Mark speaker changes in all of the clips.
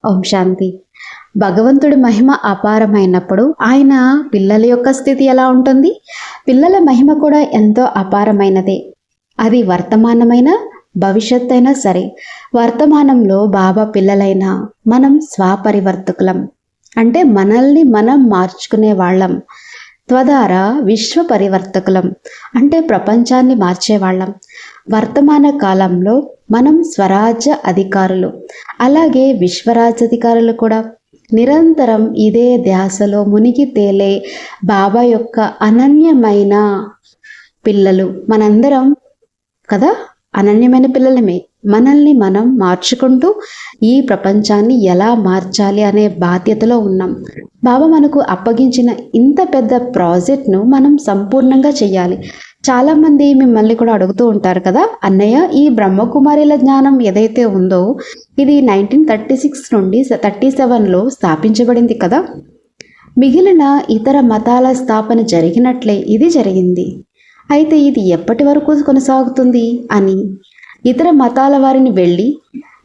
Speaker 1: ఓం శాంతి. భగవంతుడి మహిమ అపారమైనప్పుడు ఆయన పిల్లల యొక్క స్థితి ఎలా ఉంటుంది? పిల్లల మహిమ కూడా ఎంతో అపారమైనదే. అది వర్తమానమైన భవిష్యత్ అయినా సరే. వర్తమానంలో బాబా పిల్లలైన మనం స్వపరివర్తకులం, అంటే మనల్ని మనం మార్చుకునే వాళ్ళం. త్వధారా విశ్వ పరివర్తకులం, అంటే ప్రపంచాన్ని మార్చేవాళ్ళం. వర్తమాన కాలంలో మనం స్వరాజ్య అధికారులు, అలాగే విశ్వరాజ్యాధికారులు కూడా. నిరంతరం ఇదే ధ్యాసలో మునిగి తేలే బాబా యొక్క అనన్యమైన పిల్లలు మనందరం కదా. అనన్యమైన పిల్లలమే. మనల్ని మనం మార్చుకుంటూ ఈ ప్రపంచాన్ని ఎలా మార్చాలి అనే బాధ్యతలో ఉన్నాం. బాబా మనకు అప్పగించిన ఇంత పెద్ద ప్రాజెక్ట్ను మనం సంపూర్ణంగా చేయాలి. చాలామంది మిమ్మల్ని కూడా అడుగుతూ ఉంటారు కదా, అన్నయ్య ఈ బ్రహ్మకుమారిల జ్ఞానం ఏదైతే ఉందో ఇది 1936 నుండి 37లో స్థాపించబడింది కదా. మిగిలిన ఇతర మతాల స్థాపన జరిగినట్లే ఇది జరిగింది. అయితే ఇది ఎప్పటి వరకు కొనసాగుతుంది అని ఇతర మతాల వారిని వెళ్ళి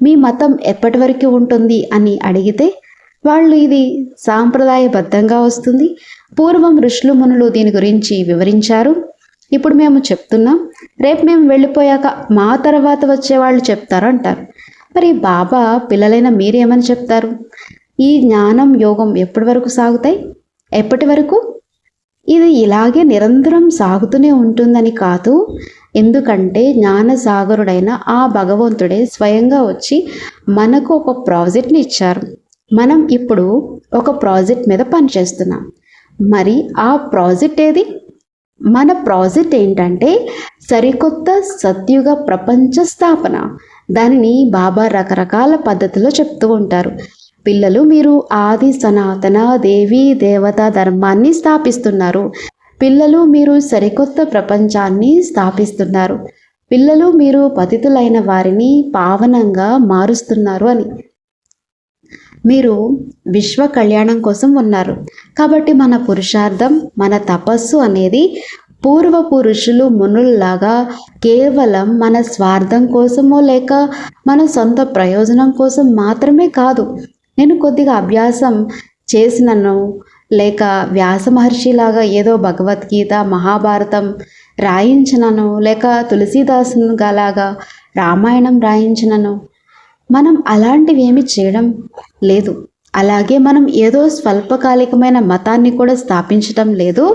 Speaker 1: మీ మతం ఎప్పటి వరకు ఉంటుంది అని అడిగితే వాళ్ళు ఇది సాంప్రదాయబద్ధంగా వస్తుంది, పూర్వం ఋషులు మునులు దీని గురించి వివరించారు, ఇప్పుడు మేము చెప్తున్నాం, రేపు మేము వెళ్ళిపోయాక మా తర్వాత వచ్చే వాళ్ళు చెప్తారు అంటారు. మరి బాబా పిల్లలైన మీరేమని చెప్తారు? ఈ జ్ఞానం యోగం ఎప్పటి వరకు సాగుతాయి? ఎప్పటి వరకు? ఇది ఇలాగే నిరంతరం సాగుతూనే ఉంటుందని కాదు. ఎందుకంటే జ్ఞానసాగరుడైన ఆ భగవంతుడే స్వయంగా వచ్చి మనకు ఒక ప్రాజెక్ట్ని ఇచ్చారు. మనం ఇప్పుడు ఒక ప్రాజెక్ట్ మీద పనిచేస్తున్నాం. మరి ఆ ప్రాజెక్ట్ ఏది? మన ప్రాజెక్ట్ ఏంటంటే సరికొత్త సత్యుగ ప్రపంచ స్థాపన. దానిని బాబా రకరకాల పద్ధతిలో చెప్తూ ఉంటారు. పిల్లలు, మీరు ఆది సనాతన దేవీ దేవతా ధర్మాన్ని స్థాపిస్తున్నారు. పిల్లలు, మీరు సరికొత్త ప్రపంచాన్ని స్థాపిస్తున్నారు. పిల్లలు, మీరు పతితులైన వారిని పావనంగా మారుస్తున్నారు అని. మీరు విశ్వ కళ్యాణం కోసం ఉన్నారు. కాబట్టి మన పురుషార్థం, మన తపస్సు అనేది పూర్వపు ఋషులు మునుల్లాగా కేవలం మన స్వార్థం కోసమో లేక మన సొంత ప్రయోజనం కోసం మాత్రమే కాదు. నేను కొద్దిగా అభ్యాసం చేసినను, లేక వ్యాస మహర్షిలాగా ఏదో భగవద్గీత మహాభారతం రాయించినను, లేక తులసీదాసు లాగా రామాయణం రాయించినను, మనం అలాంటివి ఏమి చేయడం లేదు. అలాగే మనం ఏదో స్వల్పకాలికమైన మతాన్ని కూడా స్థాపించటం లేదు.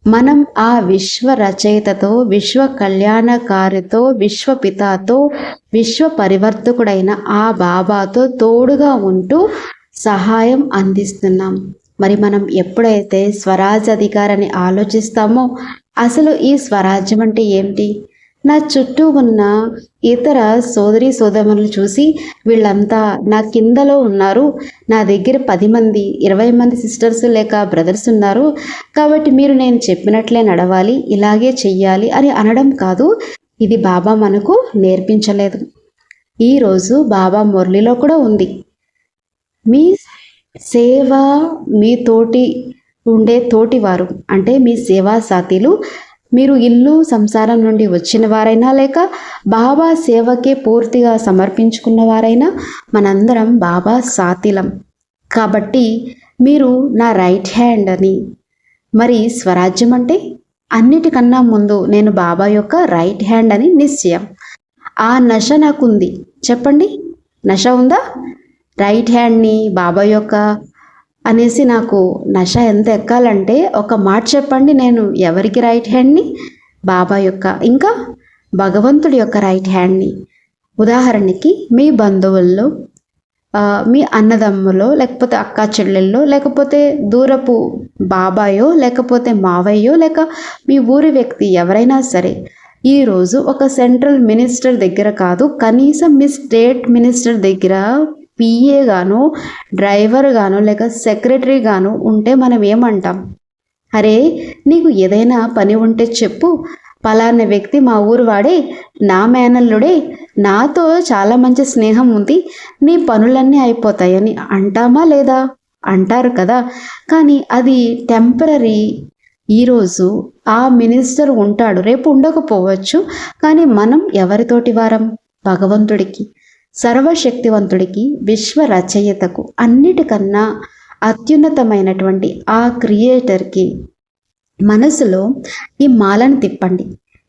Speaker 1: మనం ఆ విశ్వ రచయితతో, విశ్వ కళ్యాణకారితో, విశ్వపితతో, విశ్వ పరివర్తకుడైన ఆ బాబాతో తోడుగా ఉంటూ సహాయం అందిస్తున్నాం. మరి మనం ఎప్పుడైతే స్వరాజ్య అధికారాన్ని ఆలోచిస్తామో, అసలు ఈ స్వరాజ్యం అంటే ఏమిటి? నా చుట్టూ ఉన్న ఇతర సోదరి సోదరులను చూసి వీళ్ళంతా నా కిందలో ఉన్నారు, నా దగ్గర 10 మంది 20 మంది సిస్టర్స్ లేక బ్రదర్స్ ఉన్నారు, కాబట్టి మీరు నేను చెప్పినట్లే నడవాలి, ఇలాగే చెయ్యాలి అని అనడం కాదు. ఇది బాబా మనకు నేర్పించలేదు. ఈరోజు బాబా మురళిలో కూడా ఉంది, మీ సేవ, మీ తోటి ఉండే తోటివారు అంటే మీ సేవా సాథీలు, మీరు ఇల్లు సంసారం నుండి వచ్చిన వారైనా లేక బాబా సేవకే పూర్తిగా సమర్పించుకున్న వారైనా మనందరం బాబా సాథీలం. కాబట్టి మీరు నా రైట్ హ్యాండ్ అని. మరి స్వరాజ్యం అంటే అన్నిటికన్నా ముందు నేను బాబా యొక్క రైట్ హ్యాండ్ అని నిశ్చయం. ఆ నశ నాకుంది. చెప్పండి, నశ ఉందా? రైట్ హ్యాండ్ని బాబా యొక్క అనేసి నాకు నశ ఎంత ఎక్కాలంటే ఒక మాట చెప్పండి, నేను ఎవరికి రైట్ హ్యాండ్ని? బాబా యొక్క, ఇంకా భగవంతుడి యొక్క రైట్ హ్యాండ్ని. ఉదాహరణకి మీ బంధువుల్లో, మీ అన్నదమ్ములో, లేకపోతే అక్క చెల్లెల్లో, లేకపోతే దూరపు బాబాయో, లేకపోతే మావయ్యో, లేక మీ ఊరి వ్యక్తి ఎవరైనా సరే ఈరోజు ఒక సెంట్రల్ మినిస్టర్ దగ్గర కాదు, కనీసం మీ స్టేట్ మినిస్టర్ దగ్గర పిఏ గాను, డ్రైవర్ గాను, లేక సెక్రటరీ గాను ఉంటే మనం ఏమంటాం? అరే, నీకు ఏదైనా పని ఉంటే చెప్పు, పలానా వ్యక్తి మా ఊరు వాడే, నా మేనల్లుడే, నాతో చాలా మంచి స్నేహం ఉంది, నీ పనులన్నీ అయిపోతాయని అంటామా లేదా? అంటారు కదా. కానీ అది టెంపరరీ. ఈరోజు ఆ మినిస్టర్ ఉంటాడు, రేపు ఉండకపోవచ్చు. కానీ మనం ఎవరితోటి వారం? భగవంతుడికి. సర్వశక్తివంతుడికి, విశ్వ రచయితకు, అన్నిటికన్నా అత్యున్నతమైనటువంటి ఆ క్రియేటర్కి మనసులో ఈ మాలను తిప్పండి.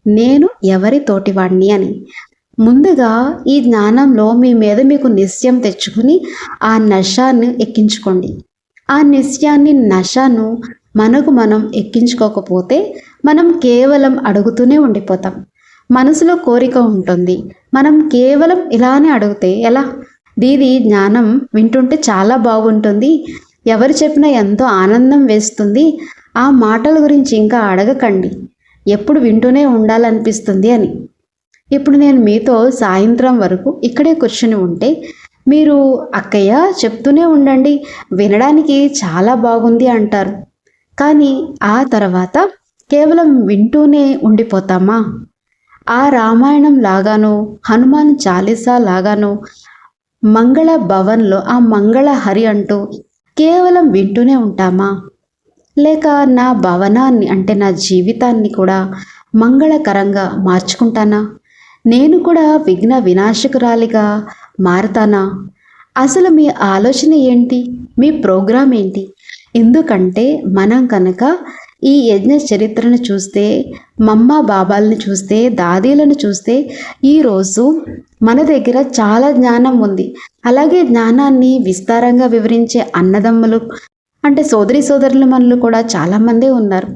Speaker 1: నేను ఎవరి తోటివాడిని అని. ముందుగా ఈ జ్ఞానంలో మీ మీద మీకు నిశ్చయం తెచ్చుకుని ఆ నశాన్ని ఎక్కించుకోండి. ఆ నిశ్చయాన్ని, నశాను మనకు మనం ఎక్కించుకోకపోతే మనం కేవలం అడుగుతూనే ఉండిపోతాం. మనసులో కోరిక ఉంటుంది, మనం కేవలం ఇలానే అడిగితే ఎలా? దీది జ్ఞానం వింటుంటే చాలా బాగుంటుంది, ఎవరు చెప్పినా ఎంతో ఆనందం వేస్తుంది, ఆ మాటల గురించి ఇంకా అడగకండి, ఎప్పుడు వింటూనే ఉండాలనిపిస్తుంది అని. ఇప్పుడు నేను మీతో సాయంత్రం వరకు ఇక్కడే కూర్చుని ఉంటే మీరు అక్కయ్య చెప్తూనే ఉండండి, వినడానికి చాలా బాగుంది అంటారు. కానీ ఆ తర్వాత కేవలం వింటూనే ఉండిపోతామా? ఆ రామాయణం లాగానో, హనుమాన్ చాలీసా లాగానో, మంగళ భవన్లో ఆ మంగళ హరి అంటూ కేవలం వింటూనే ఉంటామా? లేక నా భవనాన్ని అంటే నా జీవితాన్ని కూడా మంగళకరంగా మార్చుకుంటానా? నేను కూడా విఘ్న వినాశకురాలిగా మారతానా? అసలు మీ ఆలోచన ఏంటి? మీ ప్రోగ్రాం ఏంటి? ఎందుకంటే మనం కనుక ఈ యజ్ఞ చరిత్రను చూస్తే, మమ్మ బాబాలను చూస్తే, దాదీలను చూస్తే ఈరోజు మన దగ్గర చాలా జ్ఞానం ఉంది. అలాగే జ్ఞానాన్ని విస్తారంగా వివరించే అన్నదమ్ములు అంటే సోదరి సోదరుల మనలు కూడా చాలామందే ఉన్నారు.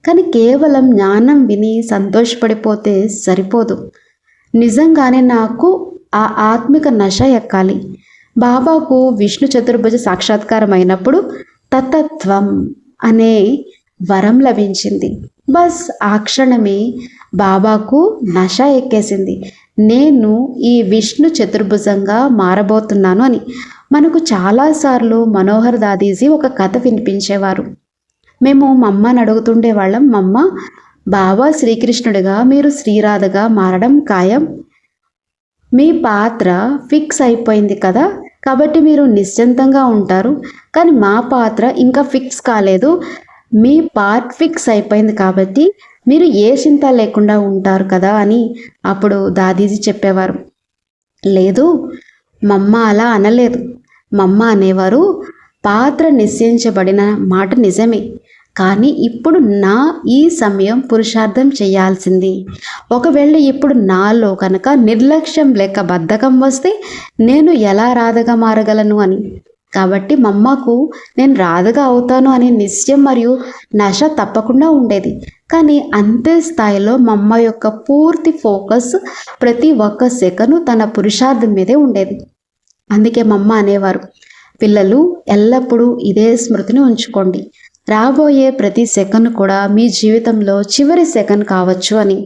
Speaker 1: కానీ కేవలం జ్ఞానం విని సంతోషపడిపోతే సరిపోదు. నిజంగానే నాకు ఆ ఆత్మిక నశ ఎక్కాలి. బాబాకు విష్ణు చతుర్భుజ సాక్షాత్కారం అయినప్పుడు తతత్వం అనే వరం లభించింది. బస్ ఆ క్షణమే బాబాకు నశ ఎక్కేసింది, నేను ఈ విష్ణు చతుర్భుజంగా మారబోతున్నాను అని. మనకు చాలాసార్లు మనోహర్ దాదీజీ ఒక కథ వినిపించేవారు. మేము మమ్మని అడుగుతుండేవాళ్ళం, మమ్మ బాబా శ్రీకృష్ణుడిగా మీరు శ్రీరాధగా మారడం ఖాయం, మీ పాత్ర ఫిక్స్ అయిపోయింది కదా, కాబట్టి మీరు నిశ్చింతంగా ఉంటారు. కానీ మా పాత్ర ఇంకా ఫిక్స్ కాలేదు, మీ పార్ట్ ఫిక్స్ అయిపోయింది కాబట్టి మీరు ఏ చింత లేకుండా ఉంటారు కదా అని అప్పుడు దాదీజీ చెప్పేవారు. లేదు మమ్మ అలా అనలేదు. మమ్మ అనేవారు, పాత్ర నిశ్చయించబడిన మాట నిజమే, కానీ ఇప్పుడు నా ఈ సమయం పురుషార్థం చేయాల్సింది. ఒకవేళ ఇప్పుడు నాలో కనుక నిర్లక్ష్యం లేక బద్ధకం వస్తే నేను ఎలా రాధగా మారగలను అని. కాబట్టి మమ్మకు నేను రాధగా అవుతాను అనే నిశ్చయం మరియు నశ తప్పకుండా ఉండేది. కానీ అంతే స్థాయిలో మమ్మ యొక్క పూర్తి ఫోకస్ ప్రతి ఒక్క సెకను తన పురుషార్థం మీదే ఉండేది. అందుకే మమ్మ అనేవారు, పిల్లలు ఎల్లప్పుడూ ఇదే స్మృతిని ఉంచుకోండి, రాబోయే ప్రతి సెకండ్ కూడా మీ జీవితంలో చివరి సెకండ్ కావచ్చు అని.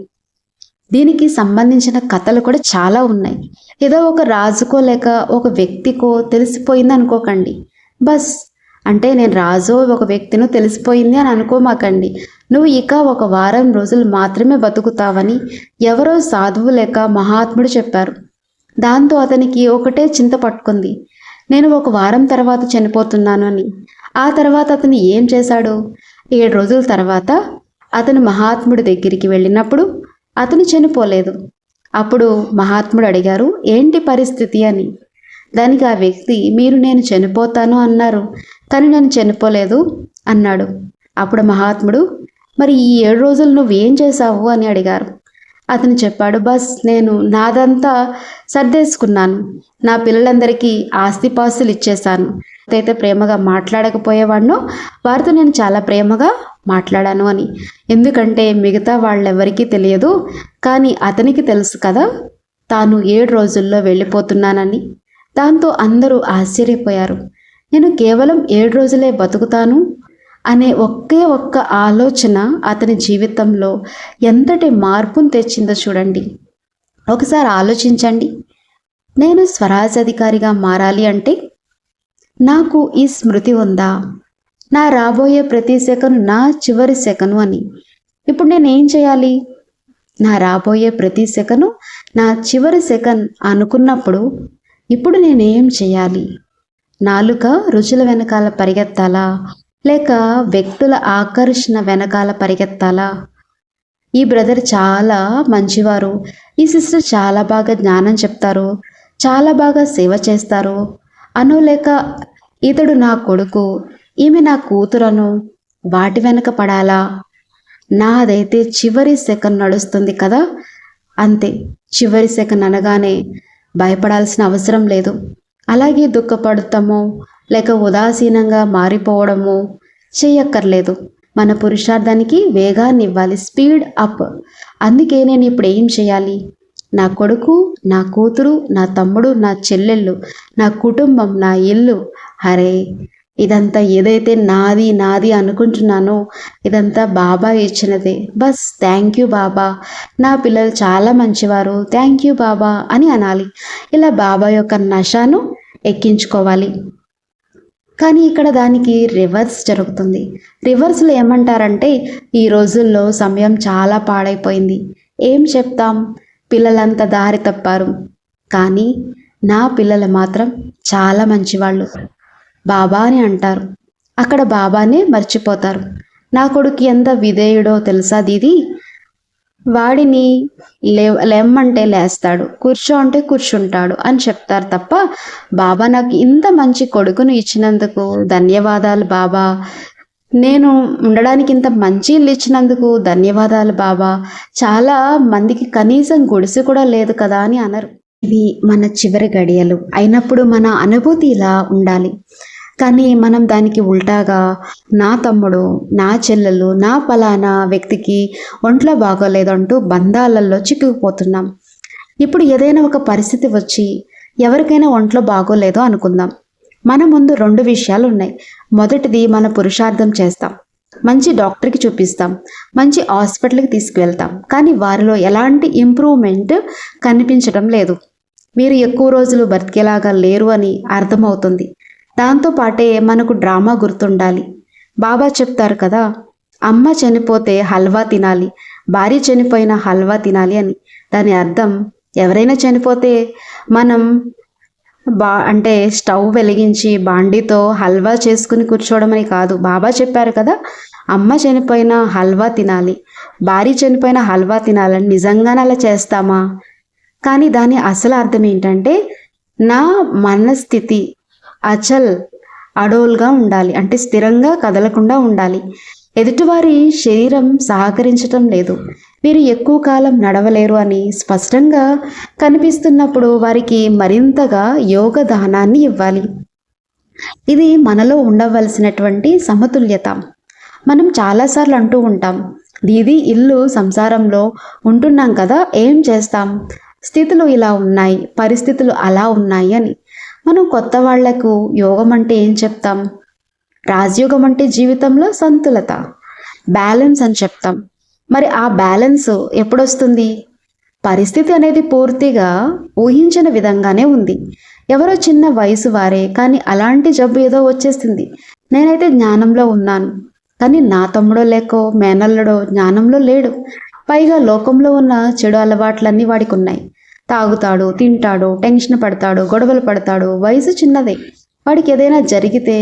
Speaker 1: దీనికి సంబంధించిన కథలు కూడా చాలా ఉన్నాయి. ఏదో ఒక రాజుకో లేక ఒక వ్యక్తికో తెలిసిపోయింది అనుకోకండి. బస్ అంటే నేను రాజో ఒక వ్యక్తినో తెలిసిపోయింది అని అనుకోమాకండి. నువ్వు ఇక ఒక వారం రోజులు మాత్రమే బతుకుతావని ఎవరో సాధువు లేక మహాత్ముడు చెప్పారు. దాంతో అతనికి ఒకటే చింత పట్టుకుంది, నేను ఒక వారం తర్వాత చనిపోతున్నాను అని. ఆ తర్వాత అతను ఏం చేశాడు? 7 రోజుల తర్వాత అతను మహాత్ముడి దగ్గరికి వెళ్ళినప్పుడు అతను చనిపోలేదు. అప్పుడు మహాత్ముడు అడిగారు, ఏంటి పరిస్థితి అని. దానికి ఆ వ్యక్తి, మీరు నేను చనిపోతాను అన్నారు, కానీ నేను చనిపోలేదు అన్నాడు. అప్పుడు మహాత్ముడు, మరి ఈ 7 రోజులు నువ్వేం చేశావు అని అడిగారు. అతను చెప్పాడు, బస్ నేను నాదంతా సర్దేసుకున్నాను, నా పిల్లలందరికీ ఆస్తిపాస్తులు ఇచ్చేశాను, అయితే ప్రేమగా మాట్లాడకపోయేవాడినో వారితో నేను చాలా ప్రేమగా మాట్లాడాను అని. ఎందుకంటే మిగతా వాళ్ళెవరికీ తెలియదు, కానీ అతనికి తెలుసు కదా తాను 7 రోజుల్లో వెళ్ళిపోతున్నానని. దాంతో అందరూ ఆశ్చర్యపోయారు. నేను కేవలం 7 రోజులే బతుకుతాను అనే ఒకే ఒక్క ఆలోచన అతని జీవితంలో ఎంతటి మార్పును తెచ్చిందో చూడండి. ఒకసారి ఆలోచించండి, నేను స్వరాజ్యాధికారిగా మారాలి అంటే నాకు ఈ స్మృతి ఉందా? నా రాబోయే ప్రతి సెకను నా చివరి సెకను అని. ఇప్పుడు నేనేం చేయాలి? నా రాబోయే ప్రతి సెకను నా చివరి సెకండ్ అనుకున్నప్పుడు ఇప్పుడు నేనేం చేయాలి? నాలుక రుచుల వెనకాల పరిగెత్తాలా, లేక వ్యక్తుల ఆకర్షణ వెనకాల పరిగెత్తాలా? ఈ బ్రదర్ చాలా మంచివారు, ఈ సిస్టర్ చాలా బాగా జ్ఞానం చెప్తారు, చాలా బాగా సేవ చేస్తారు అనో లేక ఇతడు నా కొడుకు, ఈమె నా కూతురను వాటి వెనక పడాలా? నాదైతే చివరి సెకన్ నడుస్తుంది కదా, అంతే. చివరి సెకన్ అనగానే భయపడాల్సిన అవసరం లేదు. అలాగే దుఃఖపడతామో లేక ఉదాసీనంగా మారిపోవడమో చెయ్యక్కర్లేదు. మన పురుషార్థానికి వేగాన్ని ఇవ్వాలి, స్పీడ్ అప్. అందుకే నేను ఇప్పుడు ఏం చేయాలి? నా కొడుకు, నా కూతురు, నా తమ్ముడు, నా చెల్లెళ్ళు, నా కుటుంబం, నా ఇల్లు, అరే ఇదంతా ఏదైతే నాది నాది అనుకుంటున్నానో ఇదంతా బాబా ఇచ్చినదే. బస్ థ్యాంక్ యూ బాబా, నా పిల్లలు చాలా మంచివారు, థ్యాంక్ యూ బాబా అని అనాలి. ఇలా బాబా యొక్క నషాను ఎక్కించుకోవాలి. కానీ ఇక్కడ దానికి రివర్స్ జరుగుతుంది. రివర్స్లో ఏమంటారంటే, ఈ రోజుల్లో సమయం చాలా పాడైపోయింది, ఏం చెప్తాం, పిల్లలంతా దారి తప్పారు, కానీ నా పిల్లలు మాత్రం చాలా మంచివాళ్ళు, బాబా అని అంటారు. అక్కడ బాబానే మర్చిపోతారు. నా కొడుకు ఎంత విధేయుడో తెలుసా దీది, వాడిని లేమ్మంటే లేస్తాడు, కూర్చో అంటే కూర్చుంటాడు అని చెప్తారు తప్ప, బాబా నాకు ఇంత మంచి కొడుకును ఇచ్చినందుకు ధన్యవాదాలు బాబా, నేను ఉండడానికి ఇంత మంచి ఇల్లు ఇచ్చినందుకు ధన్యవాదాలు బాబా, చాలా మందికి కనీసం గుడిసె కూడా లేదు కదా అని అనరు. ఇవి మన చివరి గడియలు అయినప్పుడు మన అనుభూతి ఇలా ఉండాలి. కానీ మనం దానికి ఉల్టాగా నా తమ్ముడు, నా చెల్లెలు, నా ఫలానా వ్యక్తికి ఒంట్లో బాగోలేదంటూ బంధాలలో చిక్కుకుపోతున్నాం. ఇప్పుడు ఏదైనా ఒక పరిస్థితి వచ్చి ఎవరికైనా ఒంట్లో బాగోలేదో అనుకుందాం. మన ముందు 2 విషయాలు ఉన్నాయి. మొదటిది, మన పురుషార్థం చేస్తాం, మంచి డాక్టర్కి చూపిస్తాం, మంచి హాస్పిటల్కి తీసుకువెళ్తాం, కానీ వారిలో ఎలాంటి ఇంప్రూవ్మెంట్ కనిపించడం లేదు. మీరు ఎక్కువ రోజులు బతికేలాగా లేరు అని అర్థమవుతుంది. దాంతోపాటే మనకు డ్రామా గుర్తుండాలి. బాబా చెప్తారు కదా, అమ్మ చనిపోతే హల్వా తినాలి, భార్య చనిపోయిన హల్వా తినాలి అని. దాని అర్థం ఎవరైనా చనిపోతే మనం అంటే స్టవ్ వెలిగించి బాండీతో హల్వా చేసుకుని కూర్చోవడం అని కాదు. బాబా చెప్పారు కదా, అమ్మ చనిపోయిన హల్వా తినాలి, భార్య చనిపోయిన హల్వా తినాలని. నిజంగానే అలా చేస్తామా? కానీ దాని అసలు అర్థం ఏంటంటే, నా మనస్థితి అచల్ అడోల్గా ఉండాలి, అంటే స్థిరంగా కదలకుండా ఉండాలి. ఎదుటివారి శరీరం సహకరించటం లేదు, వీరు ఎక్కువ కాలం నడవలేరు అని స్పష్టంగా కనిపిస్తున్నప్పుడు వారికి మరింతగా యోగ దానాన్ని ఇవ్వాలి. ఇది మనలో ఉండవలసినటువంటి సమతుల్యత. మనం చాలాసార్లు అంటూ ఉంటాం, దీది ఇల్లు సంసారంలో ఉంటున్నాం కదా, ఏం చేస్తాం, స్థితులు ఇలా ఉన్నాయి, పరిస్థితులు అలా ఉన్నాయి అని. మనం కొత్త వాళ్లకు యోగం అంటే ఏం చెప్తాం? రాజయోగం అంటే జీవితంలో సంతులత, బ్యాలెన్స్ అని చెప్తాం. మరి ఆ బ్యాలెన్స్ ఎప్పుడొస్తుంది? పరిస్థితి అనేది పూర్తిగా ఊహించిన విధంగానే ఉంది. ఎవరో చిన్న వయసు వారే, కానీ అలాంటి జబ్బు ఏదో వచ్చేసింది. నేనైతే జ్ఞానంలో ఉన్నాను, కానీ నా తమ్ముడో లేకో మేనల్లుడో జ్ఞానంలో లేడు. పైగా లోకంలో ఉన్న చెడు అలవాట్లన్నీ వాడికి ఉన్నాయి. తాగుతాడు, తింటాడు, టెన్షన్ పడతాడు, గొడవలు పడతాడు. వయసు చిన్నదే. వాడికి ఏదైనా జరిగితే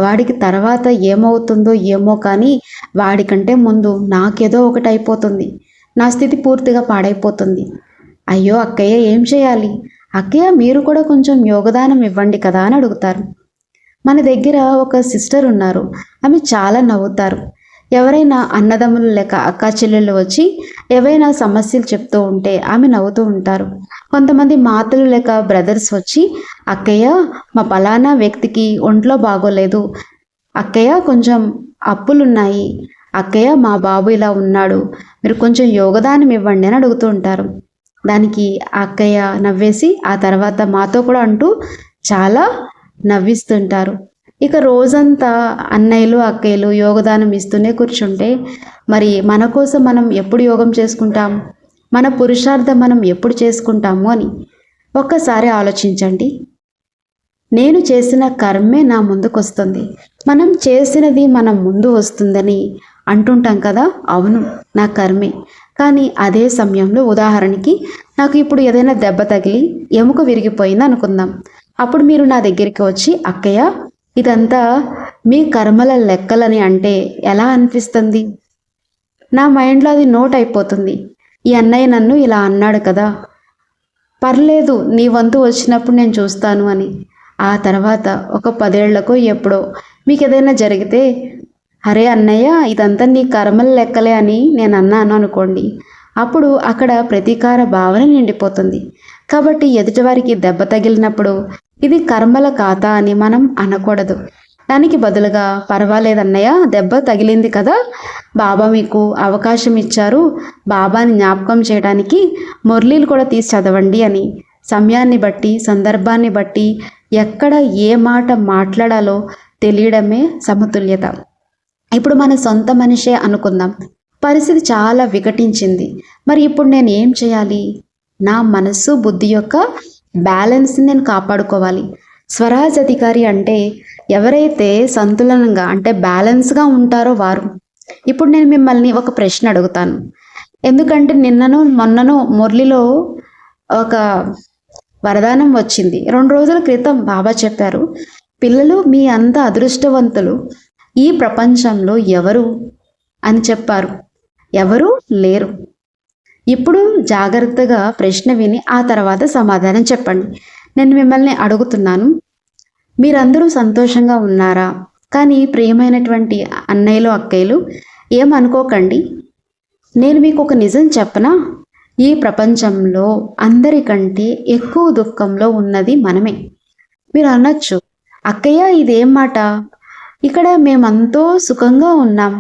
Speaker 1: వాడికి తర్వాత ఏమవుతుందో ఏమో, కానీ వాడికంటే ముందు నాకేదో ఒకటి అయిపోతుంది, నా స్థితి పూర్తిగా పాడైపోతుంది. అయ్యో అక్కయ్య ఏం చేయాలి? అక్కయ్య మీరు కూడా కొంచెం యోగదానం ఇవ్వండి కదా అని అడుగుతారు. మన దగ్గర ఒక సిస్టర్ ఉన్నారు, ఆమె చాలా నవ్వుతారు. ఎవరైనా అన్నదమ్ములు లేక అక్క చెల్లెళ్ళు వచ్చి ఏవైనా సమస్యలు చెప్తూ ఉంటే ఆమె నవ్వుతూ ఉంటారు. కొంతమంది మాతలు లేక బ్రదర్స్ వచ్చి, అక్కయ్య మా పలానా వ్యక్తికి ఒంట్లో బాగోలేదు, అక్కయ్య కొంచెం అప్పులున్నాయి, అక్కయ్య మా బాబు ఇలా ఉన్నాడు, మీరు కొంచెం యోగదానం ఇవ్వండి అని అడుగుతూ ఉంటారు. దానికి అక్కయ్య నవ్వేసి ఆ తర్వాత మాతో కూడా అంటూ చాలా నవ్విస్తుంటారు. ఇక రోజంతా అన్నయ్యలు అక్కయ్యలు యోగదానం ఇస్తూనే కూర్చుంటే మరి మన కోసం మనం ఎప్పుడు యోగం చేసుకుంటాం? మన పురుషార్థం మనం ఎప్పుడు చేసుకుంటాము అని ఒక్కసారి ఆలోచించండి. నేను చేసిన కర్మే నా ముందుకు వస్తుంది, మనం చేసినది మన ముందు వస్తుందని అంటుంటాం కదా. అవును, నా కర్మే. కానీ అదే సమయంలో ఉదాహరణకి నాకు ఇప్పుడు ఏదైనా దెబ్బ తగిలి ఎముక విరిగిపోయింది అనుకుందాం. అప్పుడు మీరు నా దగ్గరికి వచ్చి, అక్కయ్య ఇదంతా మీ కర్మల లెక్కలని అంటే ఎలా అనిపిస్తుంది? నా మైండ్లో అది నోట్ అయిపోతుంది. ఈ అన్నయ్య నన్ను ఇలా అన్నాడు కదా, పర్లేదు నీ వంతు వచ్చినప్పుడు నేను చూస్తాను అని. ఆ తర్వాత ఒక 10 ఏళ్లకో ఎప్పుడో మీకు ఏదైనా జరిగితే, అరే అన్నయ్య ఇదంతా నీ కర్మల లెక్కలే అని నేను అన్నాను అనుకోండి, అప్పుడు అక్కడ ప్రతీకార భావన నిండిపోతుంది. కాబట్టి ఎదుటివారికి దెబ్బ తగిలినప్పుడు ఇది కర్మల ఖాతా అని మనం అనకూడదు. దానికి బదులుగా పర్వాలేదన్నయ్య, దెబ్బ తగిలింది కదా, బాబా మీకు అవకాశం ఇచ్చారు, బాబాని జ్ఞాపకం చేయడానికి మురళీలు కూడా తీసి చదవండి అని సమయాన్ని బట్టి సందర్భాన్ని బట్టి ఎక్కడ ఏ మాట మాట్లాడాలో తెలియడమే సమతుల్యత. ఇప్పుడు మన సొంత మనిషే అనుకుందాం, పరిస్థితి చాలా వికటించింది. మరి ఇప్పుడు నేను ఏం చేయాలి? నా మనస్సు బుద్ధి యొక్క బ్యాలెన్స్ని నేను కాపాడుకోవాలి. స్వరాజ్ అధికారి అంటే ఎవరైతే సంతులనంగా అంటే బ్యాలెన్స్గా ఉంటారో వారు. ఇప్పుడు నేను మిమ్మల్ని ఒక ప్రశ్న అడుగుతాను. ఎందుకంటే నిన్నను మొన్నను మురళిలో ఒక వరదానం వచ్చింది. 2 రోజుల క్రితం బాబా చెప్పారు, పిల్లలు మీ అంత అదృష్టవంతులు ఈ ప్రపంచంలో ఎవరు అని చెప్పారు. ఎవరు లేరు. ఇప్పుడు జాగ్రత్తగా ప్రశ్న విని ఆ తర్వాత సమాధానం చెప్పండి. నేను మిమ్మల్ని అడుగుతున్నాను, మీరందరూ సంతోషంగా ఉన్నారా? కానీ ప్రియమైనటువంటి అన్నయ్యలు అక్కయ్యలు ఏమనుకోకండి, నేను మీకు ఒక నిజం చెప్పనా? ఈ ప్రపంచంలో అందరికంటే ఎక్కువ దుఃఖంలో ఉన్నది మనమే. మీరు అనొచ్చు, అక్కయ్య ఇదేం మాట, ఇక్కడ మేమంతో సుఖంగా ఉన్నాం,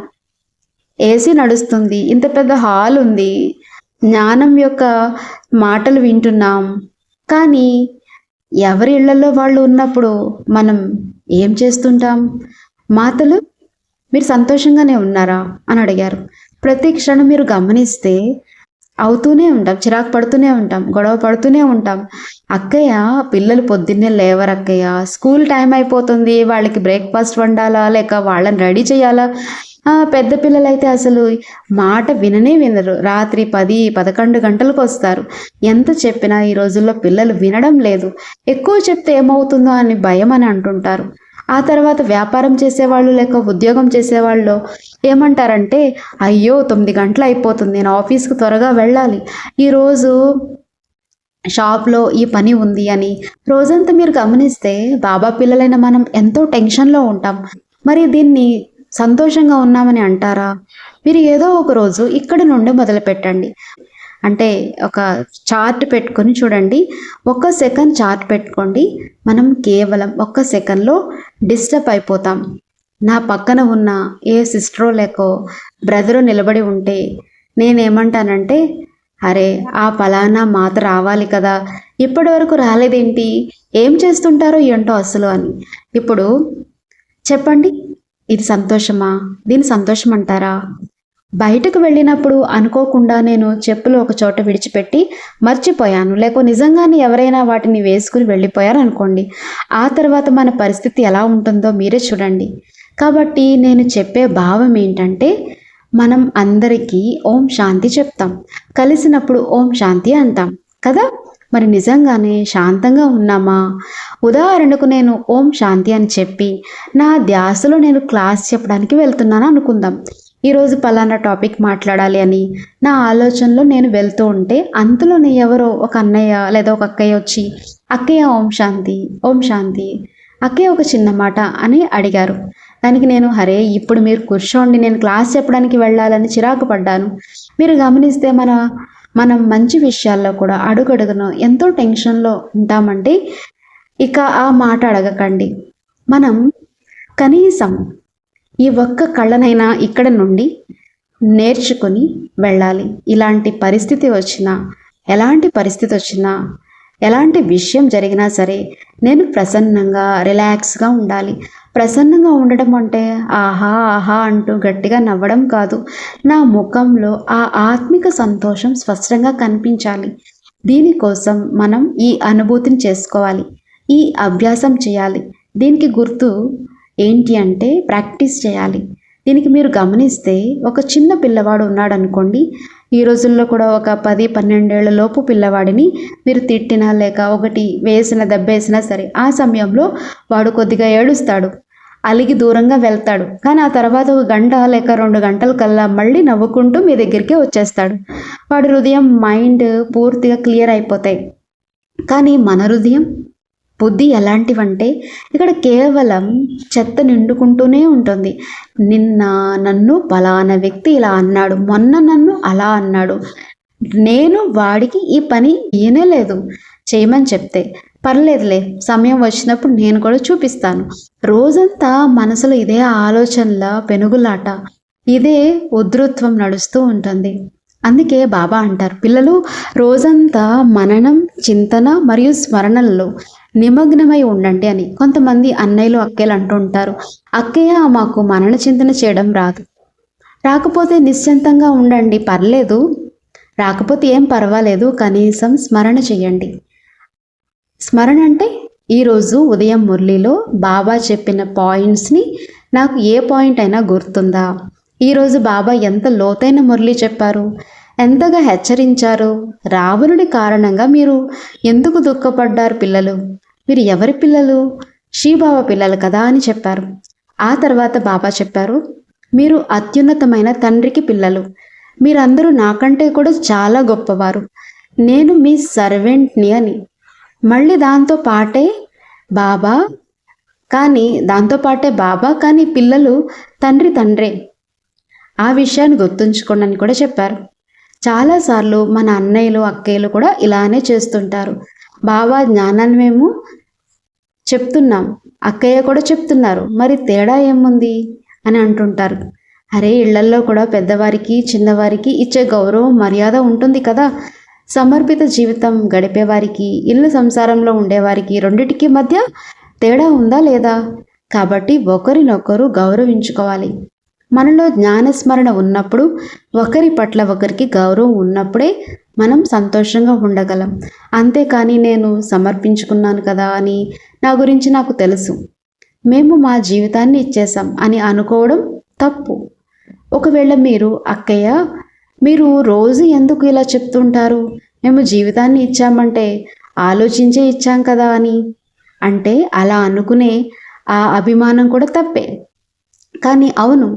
Speaker 1: ఏసీ నడుస్తుంది, ఇంత పెద్ద హాల్ ఉంది, జ్ఞానం యొక్క మాటలు వింటున్నాం, కానీ ఎవరి ఇళ్లలో వాళ్ళు ఉన్నప్పుడు మనం ఏం చేస్తుంటాం? మాతలు మీరు సంతోషంగానే ఉన్నారా అని అడిగారు. ప్రతి క్షణం మీరు గమనిస్తే అవుతూనే ఉంటాం, చిరాకు పడుతూనే ఉంటాం, గొడవ పడుతూనే ఉంటాం. అక్కయ్య పిల్లలు పొద్దున్నే లేవరు అక్కయ్య, స్కూల్ టైం అయిపోతుంది, వాళ్ళకి బ్రేక్ఫాస్ట్ వండాలా లేక వాళ్ళని రెడీ చేయాలా. పెద్ద పిల్లలైతే అసలు మాట వినరు, రాత్రి 10-11 గంటలకు వస్తారు. ఎంత చెప్పినా ఈ రోజుల్లో పిల్లలు వినడం లేదు. ఎక్కువ చెప్తే ఏమవుతుందో అని భయం అని అంటుంటారు. ఆ తర్వాత వ్యాపారం చేసేవాళ్ళు లేక ఉద్యోగం చేసేవాళ్ళు ఏమంటారంటే, అయ్యో 9 గంటలు అయిపోతుంది, నేను ఆఫీస్కి త్వరగా వెళ్ళాలి, ఈరోజు షాప్లో ఈ పని ఉంది అని. రోజంతా మీరు గమనిస్తే బాబా పిల్లలైన మనం ఎంతో టెన్షన్లో ఉంటాం. మరి దీన్ని సంతోషంగా ఉన్నామని అంటారా? మీరు ఏదో ఒక రోజు ఇక్కడి నుండి మొదలు పెట్టండి. అంటే ఒక చార్ట్ పెట్టుకొని చూడండి, 1 సెకండ్ చార్ట్ పెట్టుకోండి. మనం కేవలం 1 సెకండ్లో డిస్టర్బ్ అయిపోతాం. నా పక్కన ఉన్న ఏ సిస్టరో లేకో బ్రదరో నిలబడి ఉంటే నేనేమంటానంటే, అరే ఆ పలానా మాత రావాలి కదా, ఇప్పటి వరకు రాలేదేంటి, ఏం చేస్తుంటారో ఏంటో అసలు అని. ఇప్పుడు చెప్పండి, ఇది సంతోషమా? దీన్ని సంతోషం అంటారా? బయటకు వెళ్ళినప్పుడు అనుకోకుండా నేను చెప్పులు ఒక చోట విడిచిపెట్టి మర్చిపోయాను, లేక నిజంగానే ఎవరైనా వాటిని వేసుకుని వెళ్ళిపోయారు అనుకోండి, ఆ తర్వాత మన పరిస్థితి ఎలా ఉంటుందో మీరే చూడండి. కాబట్టి నేను చెప్పే భావం ఏంటంటే, మనం అందరికీ ఓం శాంతి చెప్తాం, కలిసినప్పుడు ఓం శాంతి అంటాం కదా. మరి నిజంగానే శాంతంగా ఉన్నామా? ఉదాహరణకు నేను ఓం శాంతి అని చెప్పి నా ధ్యాసలో నేను క్లాస్ చెప్పడానికి వెళ్తున్నాను అనుకుందాం. ఈరోజు పలానా టాపిక్ మాట్లాడాలి అని నా ఆలోచనలో నేను వెళ్తూ ఉంటే అంతలోనే ఎవరో ఒక అన్నయ్య లేదా ఒక అక్కయ్య వచ్చి, అక్కయ్య ఓం శాంతి, ఓం శాంతి, అక్కయ్య ఒక చిన్న మాట అని అడిగారు. దానికి నేను అరే ఇప్పుడు మీరు కూర్చోండి, నేను క్లాస్ చెప్పడానికి వెళ్ళాలని చిరాకు పడ్డాను. మీరు గమనిస్తే మనం మంచి విషయాల్లో కూడా అడుగడుగున ఎంతో టెన్షన్లో ఉంటామంటే ఇక ఆ మాట అడగకండి. మనం కనీసం ఈ ఒక్క కళ్ళనైనా ఇక్కడ నుండి నేర్చుకొని వెళ్ళాలి. ఇలాంటి పరిస్థితి వచ్చినా, ఎలాంటి పరిస్థితి వచ్చినా, ఎలాంటి విషయం జరిగినా సరే నేను ప్రసన్నంగా రిలాక్స్గా ఉండాలి. ప్రసన్నంగా ఉండడం అంటే ఆహా ఆహా అంటూ గట్టిగా నవ్వడం కాదు. నా ముఖంలో ఆ ఆత్మిక సంతోషం స్పష్టంగా కనిపించాలి. దీనికోసం మనం ఈ అనుభూతిని చేసుకోవాలి, ఈ అభ్యాసం చేయాలి. దీనికి గుర్తు ఏంటి అంటే ప్రాక్టీస్ చేయాలి. దీనికి మీరు గమనిస్తే ఒక చిన్న పిల్లవాడు ఉన్నాడు అనుకోండి, ఈ రోజుల్లో కూడా ఒక 10-12 ఏళ్ల లోపు పిల్లవాడిని మీరు తిట్టినా లేక ఒకటి వేసిన దెబ్బేసినా సరే ఆ సమయంలో వాడు కొద్దిగా ఏడుస్తాడు, అలిగి దూరంగా వెళ్తాడు. కానీ ఆ తర్వాత 1 గంట లేక 2 గంటల కల్లా మళ్ళీ నవ్వుకుంటూ మీ దగ్గరికే వచ్చేస్తాడు. వాడి హృదయం మైండ్ పూర్తిగా క్లియర్ అయిపోతాయి. కానీ మన హృదయం బుద్ధి ఎలాంటివంటే ఇక్కడ కేవలం చెత్త నిండుకుంటూనే ఉంటుంది. నిన్న నన్ను ఫలానా వ్యక్తి ఇలా అన్నాడు, మొన్న నన్ను అలా అన్నాడు, నేను వాడికి ఈ పని లేదు చేయమని చెప్తే పర్లేదులే, సమయం వచ్చినప్పుడు నేను కూడా చూపిస్తాను. రోజంతా మనసులో ఇదే ఆలోచనల పెనుగులాట, ఇదే ఉధృత్వం నడుస్తూ ఉంటుంది. అందుకే బాబా అంటారు, పిల్లలు రోజంతా మననం, చింతన మరియు స్మరణల్లో నిమగ్నమై ఉండండి అని. కొంతమంది అన్నయ్యలు అక్కయ్యలు అంటూ ఉంటారు, అక్కయ్య మాకు మనన చింతన చేయడం రాదు. రాకపోతే నిశ్చింతంగా ఉండండి, పర్లేదు. రాకపోతే ఏం పర్వాలేదు, కనీసం స్మరణ చేయండి. స్మరణ అంటే ఈరోజు ఉదయం మురళిలో బాబా చెప్పిన పాయింట్స్ని నాకు ఏ పాయింట్ అయినా గుర్తుందా? ఈరోజు బాబా ఎంత లోతైన మురళి చెప్పారు, ఎంతగా హెచ్చరించారు, రావణుడి కారణంగా మీరు ఎందుకు దుఃఖపడ్డారు పిల్లలు, మీరు ఎవరి పిల్లలు, శ్రీబాబా పిల్లలు కదా అని చెప్పారు. ఆ తర్వాత బాబా చెప్పారు, మీరు అత్యున్నతమైన తండ్రికి పిల్లలు, మీరందరూ నాకంటే కూడా చాలా గొప్పవారు, నేను మీ సర్వెంట్ని అని. మళ్ళీ దాంతో పాటే బాబా కానీ పిల్లలు తండ్రి తండ్రే, ఆ విషయాన్ని గుర్తుంచుకోండి అని కూడా చెప్పారు. చాలాసార్లు మన అన్నయ్యలు అక్కయ్యలు కూడా ఇలానే చేస్తుంటారు. బాబా జ్ఞానాన్ని మేము చెప్తున్నాం, అక్కయ్య కూడా చెప్తున్నారు, మరి తేడా ఏముంది అని అంటుంటారు. అరే, ఇళ్లల్లో కూడా పెద్దవారికి చిన్నవారికి ఇచ్చే గౌరవం మర్యాద ఉంటుంది కదా. సమర్పిత జీవితం గడిపేవారికి, ఇల్లు సంసారంలో ఉండేవారికి రెండిటికి మధ్య తేడా ఉందా లేదా? కాబట్టి ఒకరినొకరు గౌరవించుకోవాలి. మనలో జ్ఞానస్మరణ ఉన్నప్పుడు, ఒకరి పట్ల ఒకరికి గౌరవం ఉన్నప్పుడే మనం సంతోషంగా ఉండగలం. అంతేకాని నేను సమర్పించుకున్నాను కదా అని, నా గురించి నాకు తెలుసు, మేము మా జీవితాన్ని ఇచ్చేసాం అని అనుకోవడం తప్పు. ఒకవేళ మీరు అక్కయ్య, మీరు రోజు ఎందుకు ఇలా చెప్తుంటారు, మేము జీవితాన్ని ఇచ్చామంటే ఆలోచించే ఇచ్చాం కదా అని అంటే, అలా అనుకునే ఆ అభిమానం కూడా తప్పే. కానీ అవును,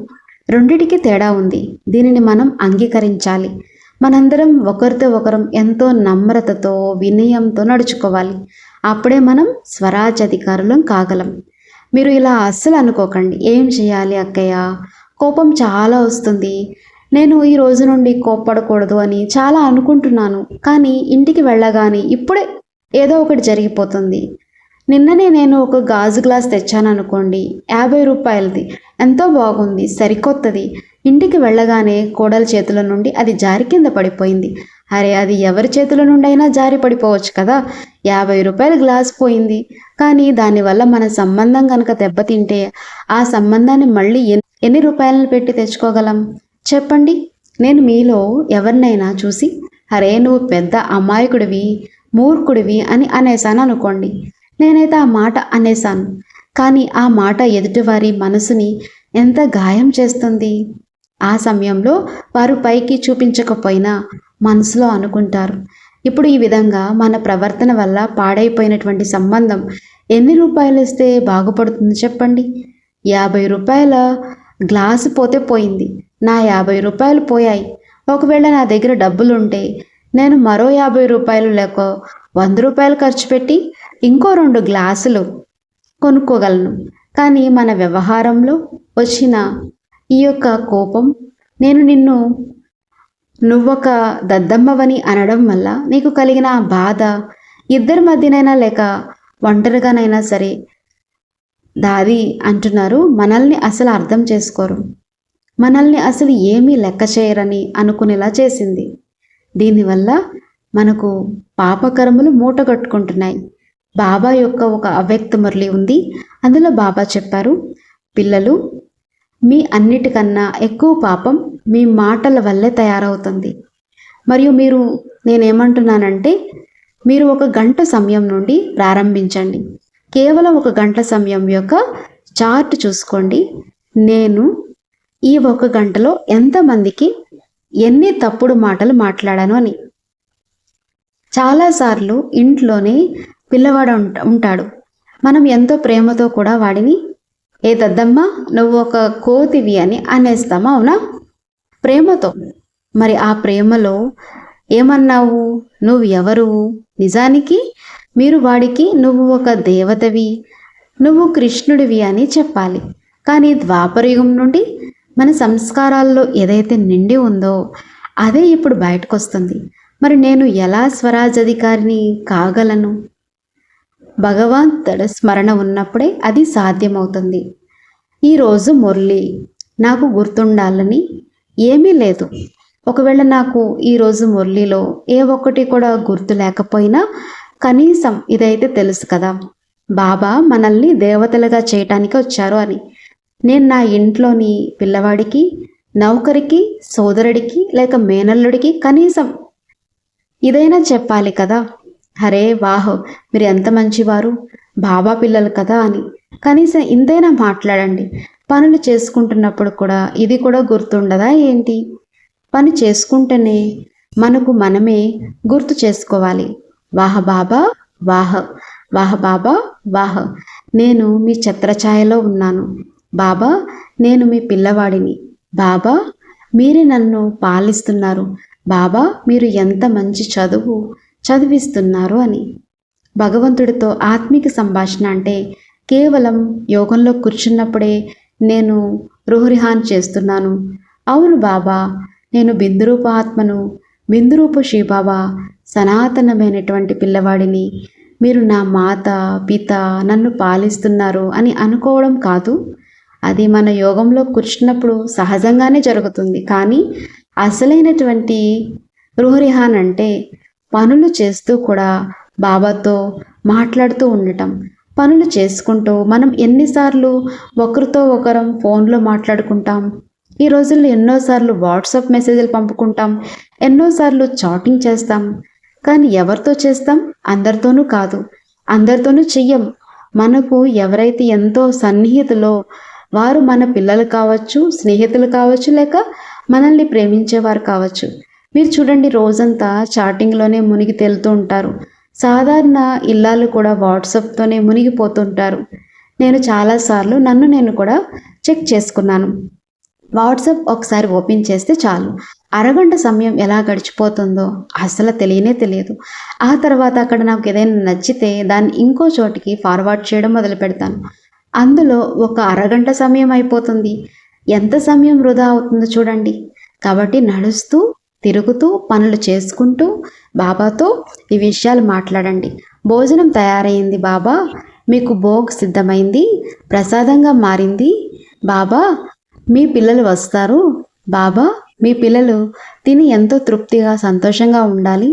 Speaker 1: రెండిటికి తేడా ఉంది. దీనిని మనం అంగీకరించాలి. మనందరం ఒకరితో ఒకరం ఎంతో నమ్రతతో, వినయంతో నడుచుకోవాలి. అప్పుడే మనం స్వరాజ్యాధికారులం కాగలం. మీరు ఇలా అస్సలు అనుకోకండి, ఏం చేయాలి అక్కయ్య, కోపం చాలా వస్తుంది, నేను ఈ రోజు నుండి కోప్పడకూడదు అని చాలా అనుకుంటున్నాను, కానీ ఇంటికి వెళ్ళగానే ఇప్పుడే ఏదో ఒకటి జరిగిపోతుంది. నిన్ననే నేను ఒక గాజు గ్లాస్ తెచ్చాను అనుకోండి, 50 రూపాయలది, ఎంతో బాగుంది, సరికొత్తది. ఇంటికి వెళ్ళగానే కోడల చేతుల నుండి అది జారి కింద పడిపోయింది. అరే, అది ఎవరి చేతుల నుండి అయినా జారి పడిపోవచ్చు కదా. 50 రూపాయల గ్లాస్ పోయింది. కానీ దానివల్ల మన సంబంధం కనుక దెబ్బతింటే ఆ సంబంధాన్ని మళ్ళీ ఎన్ని రూపాయలను పెట్టి తెచ్చుకోగలం చెప్పండి. నేను మీలో ఎవరినైనా చూసి, అరే నువ్వు పెద్ద అమాయకుడివి, మూర్ఖుడివి అని అనేసాను అనుకోండి. నేనైతే ఆ మాట అనేసాను, కానీ ఆ మాట ఎదుటివారి మనసుని ఎంత గాయం చేస్తుంది. ఆ సమయంలో వారు పైకి చూపించకపోయినా మనసులో అనుకుంటారు. ఇప్పుడు ఈ విధంగా మన ప్రవర్తన వల్ల పాడైపోయినటువంటి సంబంధం ఎన్ని రూపాయలు ఇస్తే బాగుపడుతుంది చెప్పండి. 50 రూపాయల గ్లాసు పోతే పోయింది, నా 50 రూపాయలు పోయాయి. ఒకవేళ నా దగ్గర డబ్బులుంటే నేను మరో 50 రూపాయలు లేక 100 రూపాయలు ఖర్చు పెట్టి ఇంకో 2 గ్లాసులు కొనుక్కోగలను. కానీ మన వ్యవహారంలో వచ్చిన ఈ యొక్క కోపం, నేను నువ్వొక దద్దమ్మవని అనడం వల్ల నీకు కలిగిన ఆ బాధ, ఇద్దరి మధ్యనైనా లేక ఒంటరిగానైనా సరే, దాది అంటున్నారు, మనల్ని అసలు అర్థం చేసుకోరు, మనల్ని అసలు ఏమీ లెక్క చేయరని అనుకునేలా చేసింది. దీనివల్ల మనకు పాపకర్మలు మూటగట్టుకుంటున్నాయి. బాబా యొక్క ఒక అవ్యక్త మురళి ఉంది. అందులో బాబా చెప్పారు, పిల్లలు, మీ అన్నిటికన్నా ఎక్కువ పాపం మీ మాటల వల్లే తయారవుతుంది. మరియు నేనేమంటున్నానంటే, మీరు 1 గంట సమయం నుండి ప్రారంభించండి. కేవలం 1 గంట సమయం యొక్క చార్ట్ చూసుకోండి. నేను ఈ 1 గంటలో ఎంతమందికి ఎన్ని తప్పుడు మాటలు మాట్లాడాను అని. చాలాసార్లు ఇంట్లోనే పిల్లవాడు ఉంటాడు. మనం ఎంతో ప్రేమతో కూడా వాడిని, ఏ దద్దమ్మ నువ్వు ఒక కోతివి అని అనేస్తామా, అవునా? ప్రేమతో. మరి ఆ ప్రేమలో ఏమన్నావు? నువ్వు ఎవరు? నిజానికి మీరు వాడికి నువ్వు ఒక దేవతవి, నువ్వు కృష్ణుడివి అని చెప్పాలి. కానీ ద్వాపరయుగం నుండి మన సంస్కారాల్లో ఏదైతే నిండి ఉందో అదే ఇప్పుడు బయటకు వస్తుంది. మరి నేను ఎలా స్వరాజధికారిని కాగలను? భగవంతుడి స్మరణ ఉన్నప్పుడే అది సాధ్యమవుతుంది. ఈరోజు మురళి నాకు గుర్తుండాలని ఏమీ లేదు. ఒకవేళ నాకు ఈరోజు మురళిలో ఏ ఒక్కటి కూడా గుర్తు లేకపోయినా కనీసం ఇదైతే తెలుసు కదా, బాబా మనల్ని దేవతలుగా చేయటానికి వచ్చారు అని. నేను నా ఇంట్లోని పిల్లవాడికి, నౌకరికి, సోదరుడికి లేక మేనల్లుడికి కనీసం ఇదైనా చెప్పాలి కదా, అరే వాహ్ మీరు ఎంత మంచివారు, బాబా పిల్లలు కదా అని. కనీసం ఇంతైనా మాట్లాడండి. పనులు చేసుకుంటున్నప్పుడు కూడా ఇది కూడా గుర్తుండదా ఏంటి? పని చేసుకుంటేనే మనకు మనమే గుర్తు చేసుకోవాలి. వాహ బాబా వాహ, వాహ బాబా వాహ, నేను మీ ఛత్రఛాయలో ఉన్నాను. బాబా నేను మీ పిల్లవాడిని. బాబా మీరే నన్ను పాలిస్తున్నారు. బాబా మీరు ఎంత మంచి చదువు చదివిస్తున్నారు అని. భగవంతుడితో ఆత్మిక సంభాషణ అంటే కేవలం యోగంలో కూర్చున్నప్పుడే నేను రుహరిహాన్ చేస్తున్నాను. అవును బాబా, నేను బిందురూప ఆత్మను, బిందురూప శ్రీబాబా సనాతనమైనటువంటి పిల్లవాడిని. మీరు నా మాత పిత నన్ను పాలిస్తున్నారు అని అనుకోవడం కాదు. అది మన యోగంలో కూర్చున్నప్పుడు సహజంగానే జరుగుతుంది. కానీ అసలైనటువంటి రుహరిహాన్ అంటే పనులు చేస్తూ కూడా బాబాతో మాట్లాడుతూ ఉండటం. పనులు చేసుకుంటూ మనం ఎన్నిసార్లు ఒకరితో ఒకరం ఫోన్లో మాట్లాడుకుంటాం. ఈ రోజుల్లో ఎన్నోసార్లు వాట్సాప్ మెసేజ్లు పంపుకుంటాం, ఎన్నోసార్లు చాటింగ్ చేస్తాం. కానీ ఎవరితో చేస్తాం? అందరితోనూ కాదు, అందరితోనూ చెయ్యం. మనకు ఎవరైతే ఎంతో సన్నిహితులో వారు మన పిల్లలు కావచ్చు, స్నేహితులు కావచ్చు, లేక మనల్ని ప్రేమించేవారు కావచ్చు. మీరు చూడండి, రోజంతా చాటింగ్లోనే మునిగి తేలుతూ ఉంటారు. సాధారణ ఇల్లాలు కూడా వాట్సాప్తోనే మునిగిపోతుంటారు. నేను చాలాసార్లు నన్ను నేను కూడా చెక్ చేసుకున్నాను. వాట్సాప్ ఒకసారి ఓపెన్ చేస్తే చాలు, అరగంట సమయం ఎలా గడిచిపోతుందో అసలు తెలియనే తెలియదు. ఆ తర్వాత అక్కడ నాకు ఏదైనా నచ్చితే దాన్ని ఇంకో చోటికి ఫార్వర్డ్ చేయడం మొదలు పెడతాను. అందులో ఒక అరగంట సమయం అయిపోతుంది. ఎంత సమయం వృధా అవుతుందో చూడండి. కాబట్టి నడుస్తూ తిరుగుతూ పనులు చేసుకుంటూ బాబాతో ఈ విషయాలు మాట్లాడండి. భోజనం తయారైంది బాబా, మీకు భోగ్ సిద్ధమైంది, ప్రసాదంగా మారింది బాబా, మీ పిల్లలు వస్తారు బాబా, మీ పిల్లలు తిని ఎంతో తృప్తిగా సంతోషంగా ఉండాలి.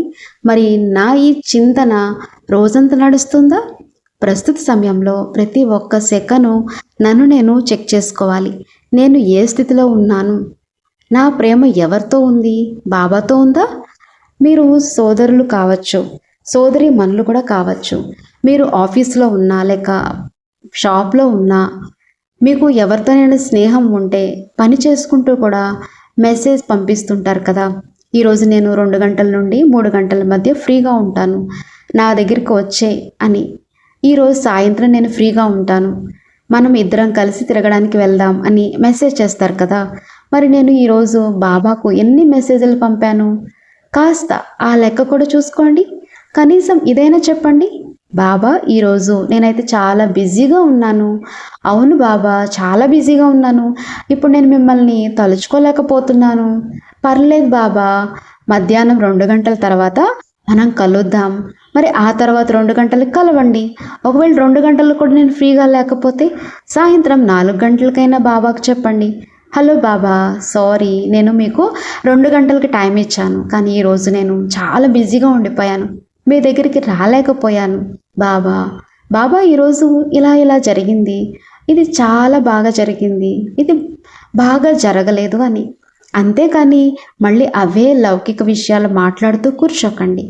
Speaker 1: మరి నా ఈ చింతన రోజంతా నడుస్తుందా? ప్రస్తుత సమయంలో ప్రతి ఒక్క సెకను నన్ను నేను చెక్ చేసుకోవాలి. నేను ఏ స్థితిలో ఉన్నాను? నా ప్రేమ ఎవరితో ఉంది? బాబాతో ఉందా? మీరు సోదరులు కావచ్చు, సోదరి మనులు కూడా కావచ్చు. మీరు ఆఫీస్లో ఉన్నా లేక షాప్లో ఉన్నా, మీకు ఎవరితోనైనా స్నేహం ఉంటే పని చేసుకుంటూ కూడా మెసేజ్ పంపిస్తుంటారు కదా, ఈరోజు నేను 2 గంటల నుండి 3 గంటల మధ్య ఫ్రీగా ఉంటాను, నా దగ్గరికి వచ్చే అని. ఈరోజు సాయంత్రం నేను ఫ్రీగా ఉంటాను, మనం ఇద్దరం కలిసి తిరగడానికి వెళ్దాం అని మెసేజ్ చేస్తారు కదా. మరి నేను ఈరోజు బాబాకు ఎన్ని మెసేజ్లు పంపాను? కాస్త ఆ లెక్క కూడా చూసుకోండి. కనీసం ఇదైనా చెప్పండి, బాబా ఈరోజు నేనైతే చాలా బిజీగా ఉన్నాను. అవును బాబా, చాలా బిజీగా ఉన్నాను, ఇప్పుడు నేను మిమ్మల్ని తలుచుకోలేకపోతున్నాను. పర్లేదు బాబా, మధ్యాహ్నం 2 గంటల తర్వాత మనం కలుద్దాం. మరి ఆ తర్వాత 2 గంటలకు కలవండి. ఒకవేళ 2 గంటలకు కూడా నేను ఫ్రీగా లేకపోతే సాయంత్రం 4 గంటలకైనా బాబాకు చెప్పండి, హలో బాబా, సారీ నేను మీకు 2 గంటలకి టైం ఇచ్చాను, కానీ ఈరోజు నేను చాలా బిజీగా ఉండిపోయాను, మీ దగ్గరికి రాలేకపోయాను బాబా. బాబా ఈరోజు ఇలా ఇలా జరిగింది, ఇది చాలా బాగా జరిగింది, ఇది బాగా జరగలేదు అని. అంతేకాని మళ్ళీ అవే లౌకిక విషయాలు మాట్లాడుతూ కూర్చోకండి.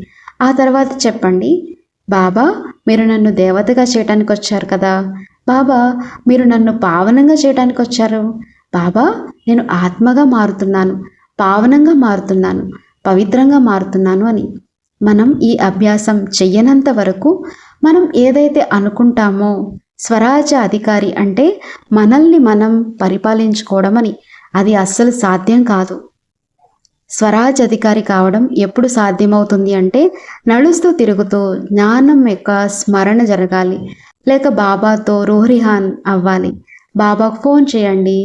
Speaker 1: ఆ తర్వాత చెప్పండి, బాబా మీరు నన్ను దేవతగా చేయడానికి వచ్చారు కదా, బాబా మీరు నన్ను పావనంగా చేయడానికి వచ్చారు, బాబా నేను ఆత్మగా మారుతున్నాను, పావనంగా మారుతున్నాను, పవిత్రంగా మారుతున్నాను అని. మనం ఈ అభ్యాసం చెయ్యనంత వరకు మనం ఏదైతే అనుకుంటామో స్వరాజ్య అధికారి అంటే మనల్ని మనం పరిపాలించుకోవడం అని, అది అస్సలు సాధ్యం కాదు. స్వరాజ్ అధికారి కావడం ఎప్పుడు సాధ్యమవుతుంది అంటే నడుస్తూ తిరుగుతూ జ్ఞానం యొక్క స్మరణ జరగాలి, లేక బాబాతో రూహరిహాన్ అవ్వాలి, బాబాకు ఫోన్ చేయండి,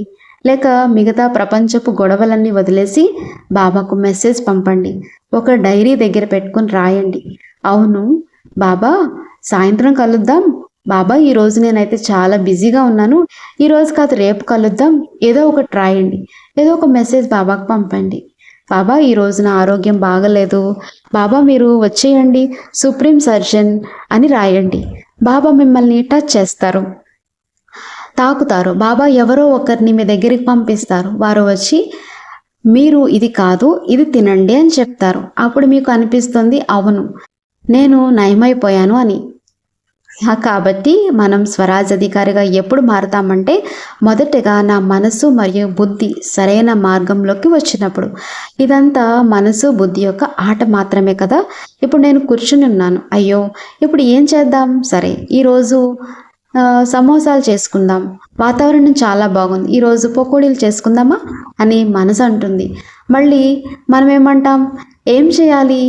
Speaker 1: లేక మిగతా ప్రపంచపు గొడవలన్నీ వదిలేసి బాబాకు మెసేజ్ పంపండి. ఒక డైరీ దగ్గర పెట్టుకుని రాయండి, అవును బాబా సాయంత్రం కలుద్దాం, బాబా ఈరోజు నేనైతే చాలా బిజీగా ఉన్నాను, ఈరోజు కాదు రేపు కలుద్దాం, ఏదో ఒకటి రాయండి, ఏదో ఒక మెసేజ్ బాబాకు పంపండి. బాబా ఈరోజు నా ఆరోగ్యం బాగలేదు, బాబా మీరు వచ్చేయండి, సుప్రీం సర్జన్ అని రాయండి. బాబా మిమ్మల్ని టచ్ చేస్తారు, తాకుతారు. బాబా ఎవరో ఒకరిని మీ దగ్గరికి పంపిస్తారు, వారు వచ్చి మీరు ఇది కాదు ఇది తినండి అని చెప్తారు. అప్పుడు మీకు అనిపిస్తుంది అవును నేను నయమైపోయాను అని. కాబట్టి మనం స్వరాజ్ అధికారిగా ఎప్పుడు మారుతామంటే మొదటగా నా మనసు మరియు బుద్ధి సరైన మార్గంలోకి వచ్చినప్పుడు. ఇదంతా మనసు బుద్ధి యొక్క ఆట మాత్రమే కదా. ఇప్పుడు నేను కూర్చుని ఉన్నాను, అయ్యో ఇప్పుడు ఏం చేద్దాం, సరే ఈరోజు సమోసాలు చేసుకుందాం, వాతావరణం చాలా బాగుంది, ఈరోజు పకోడీలు చేసుకుందామా అని మనసు అంటుంది. మళ్ళీ మనం ఏమంటాం, ఏం చేయాలి,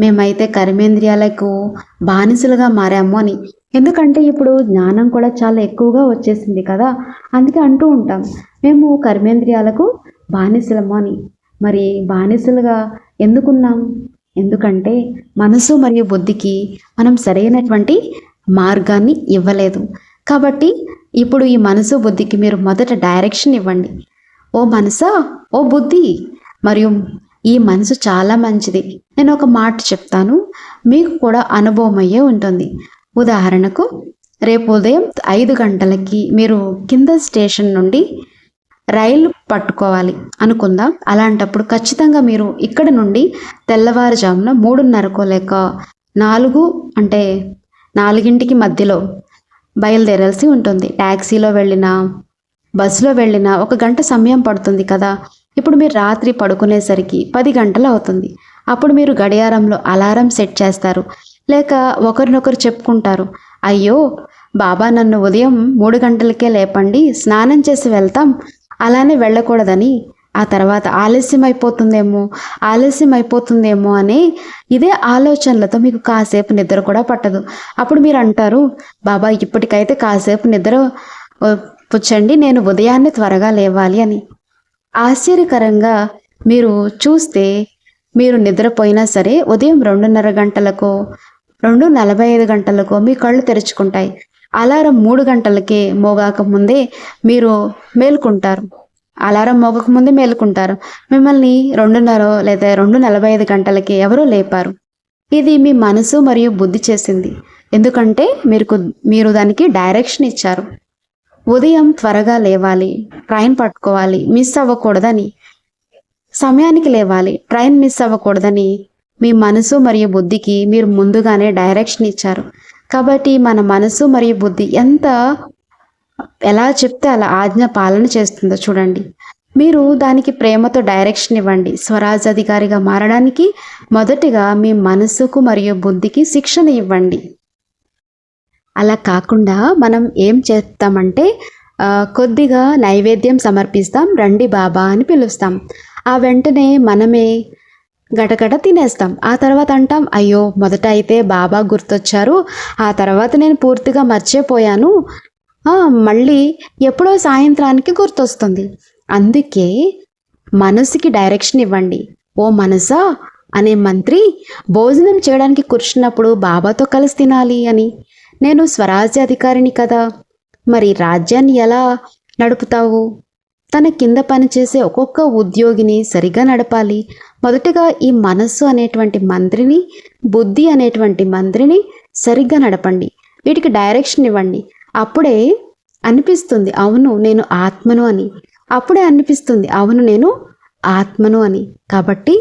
Speaker 1: మేమైతే కర్మేంద్రియాలకు బానిసలుగా మారాము అని. ఎందుకంటే ఇప్పుడు జ్ఞానం కూడా చాలా ఎక్కువగా వచ్చేసింది కదా, అందుకే అంటూ ఉంటాం మేము కర్మేంద్రియాలకు బానిసలము అని. మరి బానిసలుగా ఎందుకున్నాం? ఎందుకంటే మనసు మరియు బుద్ధికి మనం సరైనటువంటి మార్గాన్ని ఇవ్వలేదు. కాబట్టి ఇప్పుడు ఈ మనసు బుద్ధికి మీరు మొదట డైరెక్షన్ ఇవ్వండి. ఓ మనసా, ఓ బుద్ధి, మరియు ఈ మనసు చాలా మంచిది. నేను ఒక మాట చెప్తాను, మీకు కూడా అనుభవం అయ్యే ఉంటుంది. ఉదాహరణకు రేపు ఉదయం 5 గంటలకి మీరు కింద స్టేషన్ నుండి రైలు పట్టుకోవాలి అనుకుందాం. అలాంటప్పుడు ఖచ్చితంగా మీరు ఇక్కడ నుండి తెల్లవారుజామున 3:30కో లేక 4 అంటే 4ంటికి మధ్యలో బయలుదేరాల్సి ఉంటుంది. ట్యాక్సీలో వెళ్ళినా బస్సులో వెళ్ళినా 1 గంట సమయం పడుతుంది కదా. ఇప్పుడు మీరు రాత్రి పడుకునేసరికి 10 గంటలు అవుతుంది. అప్పుడు మీరు గడియారంలో అలారం సెట్ చేస్తారు, లేక ఒకరినొకరు చెప్పుకుంటారు, అయ్యో బాబా నన్ను ఉదయం 3 గంటలకే లేపండి, స్నానం చేసి వెళ్తాం, అలానే వెళ్ళకూడదని. ఆ తర్వాత ఆలస్యం అయిపోతుందేమో అనే ఇదే ఆలోచనలతో మీకు కాసేపు నిద్ర కూడా పట్టదు. అప్పుడు మీరు అంటారు, బాబా ఇప్పటికైతే కాసేపు నిద్ర పుచ్చండి, నేను ఉదయాన్నే త్వరగా లేవాలి అని. ఆశ్చర్యకరంగా మీరు చూస్తే మీరు నిద్రపోయినా సరే ఉదయం 2:30 గంటలకో 2:45 గంటలకో మీ కళ్ళు తెరుచుకుంటాయి. అలారం 3 గంటలకే మోగాక ముందే మీరు మేల్కుంటారు. అలారం మోగకముందే మేలుకుంటారు. మిమ్మల్ని 2:30 లేదా 2:45 గంటలకి ఎవరో లేపారు. ఇది మీ మనసు మరియు బుద్ధి చేసింది. ఎందుకంటే మీరు దానికి డైరెక్షన్ ఇచ్చారు. ఉదయం త్వరగా లేవాలి, ట్రైన్ పట్టుకోవాలి, మిస్ అవ్వకూడదని, సమయానికి లేవాలి, ట్రైన్ మిస్ అవ్వకూడదని మీ మనసు మరియు బుద్ధికి మీరు ముందుగానే డైరెక్షన్ ఇచ్చారు. కాబట్టి మన మనసు మరియు బుద్ధి ఎలా చెప్తే అలా ఆజ్ఞ పాలన చేస్తుందో చూడండి. మీరు దానికి ప్రేమతో డైరెక్షన్ ఇవ్వండి. స్వరాజ్ అధికారిగా మారడానికి మొదటిగా మీ మనసుకు మరియు బుద్ధికి శిక్షణ ఇవ్వండి. అలా కాకుండా మనం ఏం చేస్తామంటే కొద్దిగా నైవేద్యం సమర్పిస్తాం, రండి బాబా అని పిలుస్తాం. ఆ వెంటనే మనమే గటగట తినేస్తాం. ఆ తర్వాత అంటాం, అయ్యో మొదట అయితే బాబా గుర్తొచ్చారు, ఆ తర్వాత నేను పూర్తిగా మర్చిపోయాను, మళ్ళీ ఎప్పుడో సాయంత్రానికి గుర్తొస్తుంది. అందుకే మనసుకి డైరెక్షన్ ఇవ్వండి. ఓ మనసా అనే మంత్రి భోజనం చేయడానికి కూర్చున్నప్పుడు బాబాతో కలిసి తినాలి అని. నేను స్వరాజ్య అధికారిని కదా, మరి రాజ్యాన్ని ఎలా నడుపుతావు? తన కింద పనిచేసే ఒక్కొక్క ఉద్యోగిని సరిగా నడపాలి. మొదటగా ఈ మనస్సు అనేటువంటి మంత్రిని, బుద్ధి అనేటువంటి మంత్రిని సరిగ్గా నడపండి. వీటికి డైరెక్షన్ ఇవ్వండి. అప్పుడే అనిపిస్తుంది అవును నేను ఆత్మను అని. అప్పుడే అనిపిస్తుంది అవును నేను ఆత్మను అని. కాబట్టి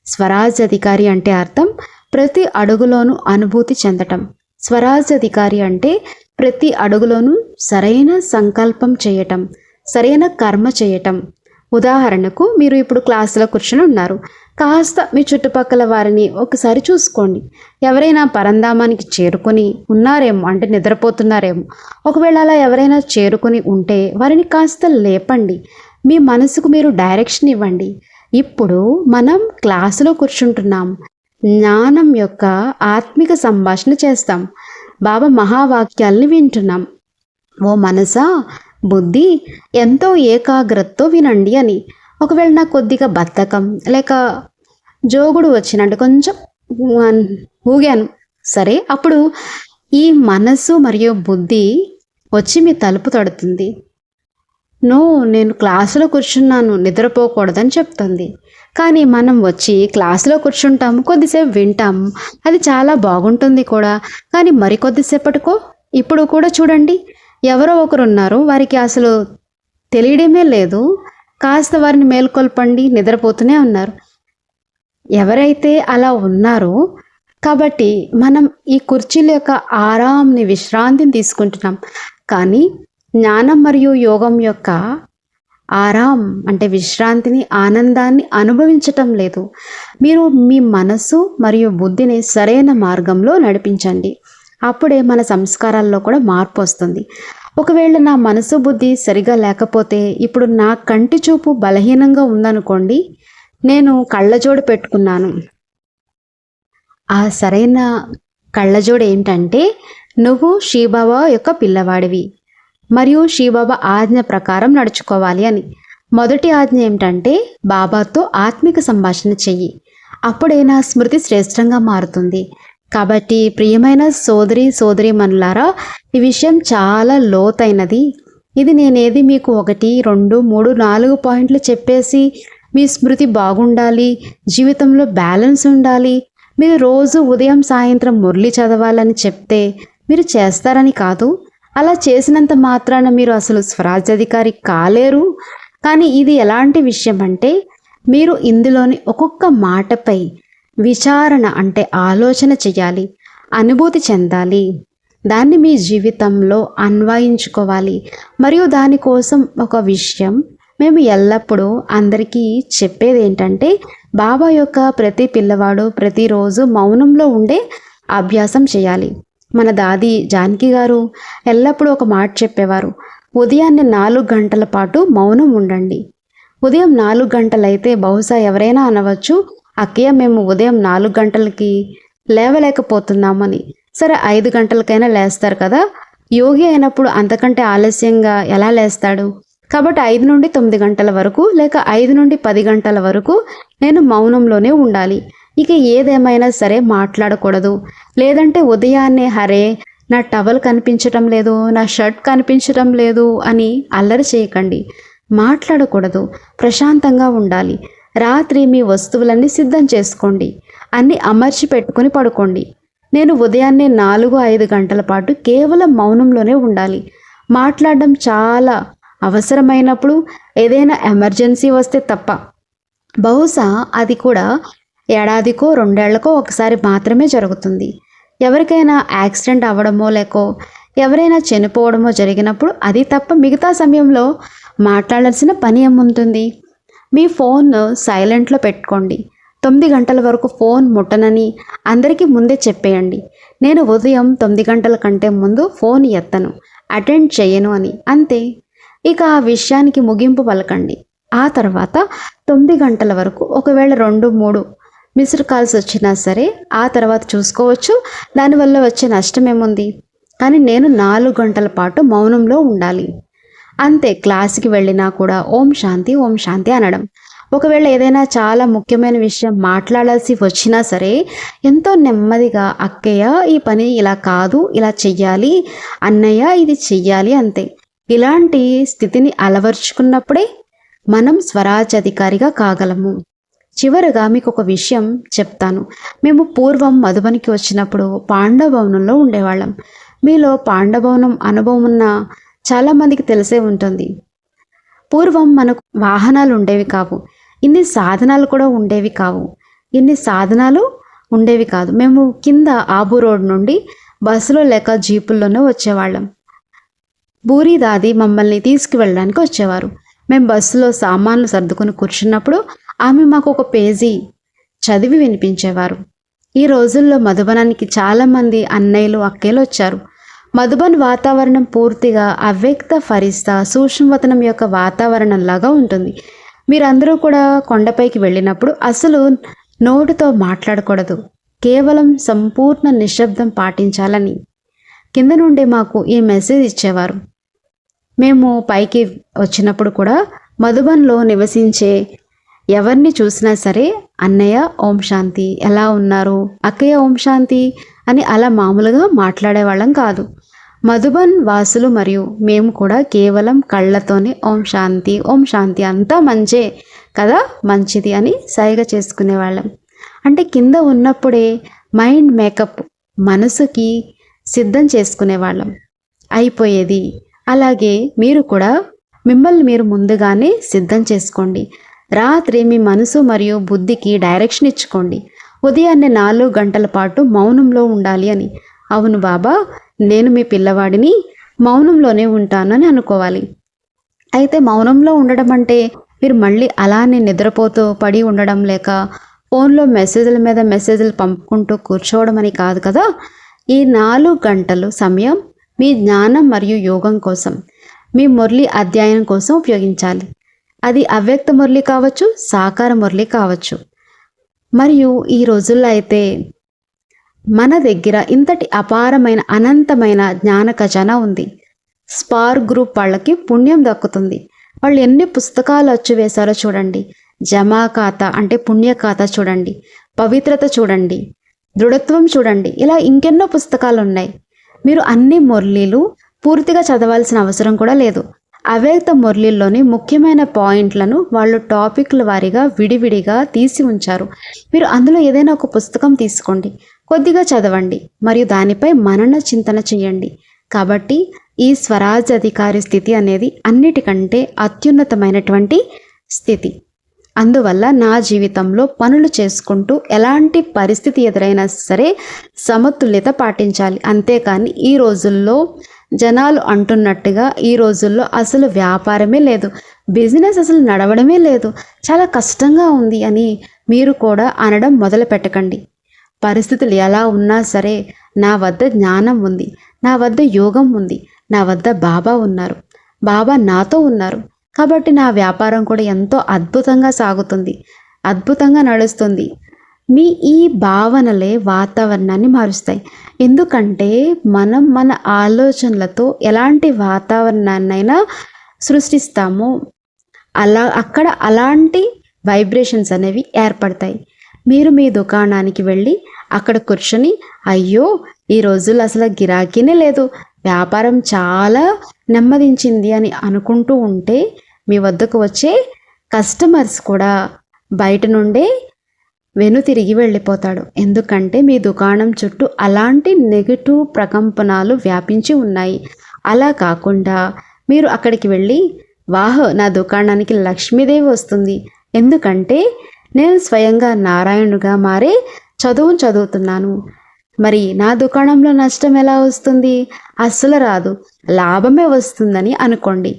Speaker 1: స్వరాజ్ అధికారి అంటే అర్థం ప్రతి అడుగులోనూ అనుభూతి చెందటం. స్వరాజ్ అధికారి అంటే ప్రతి అడుగులోనూ సరైన సంకల్పం చేయటం, సరైన కర్మ చేయటం. ఉదాహరణకు మీరు ఇప్పుడు క్లాసులో కూర్చొని ఉన్నారు. కాస్త మీ చుట్టుపక్కల వారిని ఒకసారి చూసుకోండి. ఎవరైనా పరంధామానికి చేరుకొని ఉన్నారేమో, అంటే నిద్రపోతున్నారేమో. ఒకవేళ అలా ఎవరైనా చేరుకొని ఉంటే వారిని కాస్త లేపండి. మీ మనసుకు మీరు డైరెక్షన్ ఇవ్వండి. ఇప్పుడు మనం క్లాసులో కూర్చుంటున్నాం, జ్ఞానం యొక్క ఆత్మిక సంభాషణ చేస్తాం, బాబా మహావాక్యాల్ని వింటున్నాం. ఓ మనసా, బుద్ధి ఎంతో ఏకాగ్రతతో వినండి అని. ఒకవేళ నాకు కొద్దిగా బద్ధకం లేక జోగుడు వచ్చినట్టు కొంచెం ఊగాను సరే, అప్పుడు ఈ మనసు మరియు బుద్ధి వచ్చి మీ తలుపు తడుతుంది. నేను క్లాసులో కూర్చున్నాను, నిద్రపోకూడదని చెప్తుంది. కానీ మనం వచ్చి క్లాసులో కూర్చుంటాము, కొద్దిసేపు వింటాము, అది చాలా బాగుంటుంది కూడా. కానీ మరికొద్దిసేపటికో ఇప్పుడు కూడా చూడండి, ఎవరో ఒకరు ఉన్నారు, వారికి అసలు తెలియడమే లేదు, కాస్త వారిని మేల్కొల్పండి, నిద్రపోతూనే ఉన్నారు. ఎవరైతే అలా ఉన్నారో కాబట్టి మనం ఈ కుర్చీల యొక్క ఆరాంని, విశ్రాంతిని తీసుకుంటున్నాం. కానీ జ్ఞానం మరియు యోగం యొక్క ఆరాం అంటే విశ్రాంతిని, ఆనందాన్ని అనుభవించటం లేదు. మీరు మీ మనసు మరియు బుద్ధిని సరైన మార్గంలో నడిపించండి. అప్పుడే మన సంస్కారాల్లో కూడా మార్పు వస్తుంది. ఒకవేళ నా మనసు బుద్ధి సరిగా లేకపోతే, ఇప్పుడు నా కంటి చూపు బలహీనంగా ఉందనుకోండి, నేను కళ్ళజోడు పెట్టుకున్నాను. ఆ సరైన కళ్ళజోడు ఏంటంటే, నువ్వు శివబాబా యొక్క పిల్లవాడివి మరియు శివబాబా ఆజ్ఞ ప్రకారం నడుచుకోవాలి అని. మొదటి ఆజ్ఞ ఏమిటంటే, బాబాతో ఆత్మిక సంభాషణ చెయ్యి, అప్పుడే నా స్మృతి శ్రేష్టంగా మారుతుంది. కాబట్టి ప్రియమైన సోదరీమణులారా, ఈ విషయం చాలా లోతైనది. ఇది నేనేది మీకు 1, 2, 3, 4 పాయింట్లు చెప్పేసి మీ స్మృతి బాగుండాలి, జీవితంలో బ్యాలెన్స్ ఉండాలి, మీరు రోజు ఉదయం సాయంత్రం మురళి చదవాలని చెప్తే మీరు చేస్తారని కాదు. అలా చేసినంత మాత్రాన మీరు అసలు స్వరాజ్యాధికారి కాలేరు. కానీ ఇది ఎలాంటి విషయం అంటే, మీరు ఇందులోని ఒక్కొక్క మాటపై విచారణ అంటే ఆలోచన చేయాలి, అనుభూతి చెందాలి, దాన్ని మీ జీవితంలో అన్వయించుకోవాలి. మరియు దానికోసం ఒక విషయం మేము ఎల్లప్పుడూ అందరికీ చెప్పేది ఏంటంటే, బాబా యొక్క ప్రతి పిల్లవాడు ప్రతిరోజు మౌనంలో ఉండే అభ్యాసం చేయాలి. మన దాది జానకి గారు ఎల్లప్పుడూ ఒక మాట చెప్పేవారు, ఉదయాన్నే 4 గంటల పాటు మౌనం ఉండండి. ఉదయం 4 గంటలైతే బహుశా ఎవరైనా అనవచ్చు, అక్కయ్య మేము ఉదయం 4 గంటలకి లేవలేకపోతున్నామని. సరే 5 గంటలకైనా లేస్తారు కదా, యోగి అయినప్పుడు అంతకంటే ఆలస్యంగా ఎలా లేస్తాడు? కాబట్టి 5 నుండి 9 గంటల వరకు లేక 5 నుండి 10 గంటల వరకు నేను మౌనంలోనే ఉండాలి. ఇక ఏదేమైనా సరే మాట్లాడకూడదు. లేదంటే ఉదయాన్నే హరే నా టవల్ కనిపించటం లేదు, నా షర్ట్ కనిపించటం లేదు అని అల్లరి చేయకండి. మాట్లాడకూడదు, ప్రశాంతంగా ఉండాలి. రాత్రి మీ వస్తువులన్నీ సిద్ధం చేసుకోండి, అన్నీ అమర్చి పెట్టుకుని పడుకోండి. నేను ఉదయాన్నే 4-5 గంటల పాటు కేవలం మౌనంలోనే ఉండాలి. మాట్లాడడం చాలా అవసరమైనప్పుడు, ఏదైనా ఎమర్జెన్సీ వస్తే తప్ప. బహుశా అది కూడా ఏడాదికో 2 ఏళ్లకో ఒకసారి మాత్రమే జరుగుతుంది. ఎవరికైనా యాక్సిడెంట్ అవ్వడమో లేకో ఎవరైనా చనిపోవడమో జరిగినప్పుడు అది తప్ప మిగతా సమయంలో మాట్లాడాల్సిన పని ఏముంటుంది? మీ ఫోన్ సైలెంట్లో పెట్టుకోండి. 9 గంటల వరకు ఫోన్ ముట్టనని అందరికీ ముందే చెప్పేయండి. నేను ఉదయం 9 గంటల కంటే ముందు ఫోన్ ఎత్తను, అటెండ్ చేయను అని. అంతే. ఇక ఆ విషయానికి ముగింపు పలకండి. ఆ తర్వాత 9 గంటల వరకు ఒకవేళ 2-3 మిస్డ్ కాల్స్ వచ్చినా సరే ఆ తర్వాత చూసుకోవచ్చు, దానివల్ల వచ్చే నష్టం ఏముంది? కానీ నేను 4 గంటల పాటు మౌనంలో ఉండాలి. అంతే. క్లాస్కి వెళ్ళినా కూడా ఓం శాంతి ఓం శాంతి అనడం. ఒకవేళ ఏదైనా చాలా ముఖ్యమైన విషయం మాట్లాడాల్సి వచ్చినా సరే ఎంతో నెమ్మదిగా, అక్కయ్య ఈ పని ఇలా కాదు, ఇలా చెయ్యాలి, అన్నయ్య ఇది చెయ్యాలి, అంతే. ఇలాంటి స్థితిని అలవర్చుకున్నప్పుడే మనం స్వరాజ్యాధికారిగా కాగలము. చివరగా మీకు ఒక విషయం చెప్తాను. మేము పూర్వం మధుబనికి వచ్చినప్పుడు పాండవభవనంలో ఉండేవాళ్ళం. మీలో పాండవభవనం అనుభవం ఉన్న చాలామందికి తెలిసే ఉంటుంది. పూర్వం మనకు వాహనాలు ఉండేవి కావు, ఇన్ని సాధనాలు కూడా ఉండేవి కావు, మేము కింద ఆబు రోడ్ నుండి బస్సులో లేక జీపుల్లోనే వచ్చేవాళ్ళం. బూరి దాది మమ్మల్ని తీసుకువెళ్ళడానికి వచ్చేవారు. మేము బస్సులో సామాన్లు సర్దుకుని కూర్చున్నప్పుడు ఆమె మాకు ఒక పేజీ చదివి వినిపించేవారు. ఈ రోజుల్లో మధుబనానికి చాలామంది అన్నయ్యలు, అక్కయ్యలు వచ్చారు. మధుబన్ వాతావరణం పూర్తిగా అవ్యక్త ఫరిస్తా సూక్ష్మవతనం యొక్క వాతావరణంలాగా ఉంటుంది. మీరందరూ కూడా కొండపైకి వెళ్ళినప్పుడు అసలు నోటితో మాట్లాడకూడదు, కేవలం సంపూర్ణ నిశ్శబ్దం పాటించాలని కింద నుండి మాకు ఈ మెసేజ్ ఇచ్చేవారు. మేము పైకి వచ్చినప్పుడు కూడా మధుబన్లో నివసించే ఎవరిని చూసినా సరే అన్నయ్య ఓం శాంతి, ఎలా ఉన్నారు, అక్కయ్య ఓం శాంతి అని అలా మామూలుగా మాట్లాడేవాళ్ళం కాదు. మధుబన్ వాసులు మరియు మేము కూడా కేవలం కళ్ళతోనే ఓం శాంతి అంతా మంచే కదా, మంచిది అని సైగ చేసుకునేవాళ్ళం. అంటే కింద ఉన్నప్పుడే మైండ్ మేకప్ మనసుకి సిద్ధం చేసుకునేవాళ్ళం, అయిపోయేది. అలాగే మీరు కూడా మిమ్మల్ని మీరు ముందుగానే సిద్ధం చేసుకోండి. రాత్రి మీ మనసు మరియు బుద్ధికి డైరెక్షన్ ఇచ్చుకోండి. ఉదయాన్నే 4 గంటల పాటు మౌనంలో ఉండాలి అని. అవును బాబా, నేను మీ పిల్లవాడిని, మౌనంలోనే ఉంటాను అని అనుకోవాలి. అయితే మౌనంలో ఉండడం అంటే మీరు మళ్ళీ అలానే నిద్రపోతూ పడి ఉండడం, లేక ఫోన్లో మెసేజ్ల మీద మెసేజ్లు పంపుకుంటూ కూర్చోవడం అని కాదు కదా. ఈ 4 గంటలు సమయం మీ జ్ఞానం మరియు యోగం కోసం, మీ మురళి అధ్యయనం కోసం ఉపయోగించాలి. అది అవ్యక్త మురళి కావచ్చు, సాకార మురళి కావచ్చు. మరియు ఈ రోజుల్లో అయితే మన దగ్గర ఇంతటి అపారమైన అనంతమైన జ్ఞాన ఖజానా ఉంది. స్పార్క్ గ్రూప్ వాళ్ళకి పుణ్యం దక్కుతుంది. వాళ్ళు ఎన్ని పుస్తకాలు అచ్చువేశారో చూడండి. జమా ఖాతా అంటే పుణ్య ఖాతా చూడండి, పవిత్రత చూడండి, దృఢత్వం చూడండి, ఇలా ఇంకెన్నో పుస్తకాలు ఉన్నాయి. మీరు అన్ని మురళీలు పూర్తిగా చదవాల్సిన అవసరం కూడా లేదు. అవ్యక్త మురళీల్లోని ముఖ్యమైన పాయింట్లను వాళ్ళు టాపిక్ల వారీగా విడివిడిగా తీసి ఉంచారు. మీరు అందులో ఏదైనా ఒక పుస్తకం తీసుకోండి, కొద్దిగా చదవండి మరియు దానిపై మనన చింతన చేయండి. కాబట్టి ఈ స్వరాజ్ అధికారి స్థితి అనేది అన్నిటికంటే అత్యున్నతమైనటువంటి స్థితి. అందువల్ల నా జీవితంలో పనులు చేసుకుంటూ ఎలాంటి పరిస్థితి ఎదురైనా సరే సమతుల్యత పాటించాలి. అంతేకాని ఈ రోజుల్లో జనాలు అంటున్నట్టుగా ఈ రోజుల్లో అసలు వ్యాపారమే లేదు, బిజినెస్ అసలు నడవడమే లేదు, చాలా కష్టంగా ఉంది అని మీరు కూడా అనడం మొదలు పెట్టకండి. పరిస్థితులు ఎలా ఉన్నా సరే నా వద్ద జ్ఞానం ఉంది, నా వద్ద యోగం ఉంది, నా వద్ద బాబా ఉన్నారు, బాబా నాతో ఉన్నారు. కాబట్టి నా వ్యాపారం కూడా ఎంతో అద్భుతంగా సాగుతుంది, అద్భుతంగా నడుస్తుంది. మీ ఈ భావనలే వాతావరణాన్ని మారుస్తాయి. ఎందుకంటే మనం మన ఆలోచనలతో ఎలాంటి వాతావరణాన్నైనా సృష్టిస్తామో అక్కడ అలాంటి వైబ్రేషన్స్ అనేవి ఏర్పడతాయి. మీరు మీ దుకాణానికి వెళ్ళి అక్కడ కూర్చొని అయ్యో ఈ రోజుల్లో అసలు గిరాకీనే లేదు, వ్యాపారం చాలా నెమ్మదించింది అని అనుకుంటూ ఉంటే మీ వద్దకు వచ్చే కస్టమర్స్ కూడా బయట నుండే వెనుతిరిగి వెళ్ళిపోతాడు. ఎందుకంటే మీ దుకాణం చుట్టూ అలాంటి నెగిటివ్ ప్రకంపనాలు వ్యాపించి ఉన్నాయి. అలా కాకుండా మీరు అక్కడికి వెళ్ళి వాహ్ నా దుకాణానికి లక్ష్మీదేవి వస్తుంది, ఎందుకంటే నేను స్వయంగా నారాయణుగా మారే చదువుతున్నాను, మరి నా దుకాణంలో నష్టం ఎలా వస్తుంది, అస్సలు రాదు, లాభమే వస్తుందని అనుకోండి.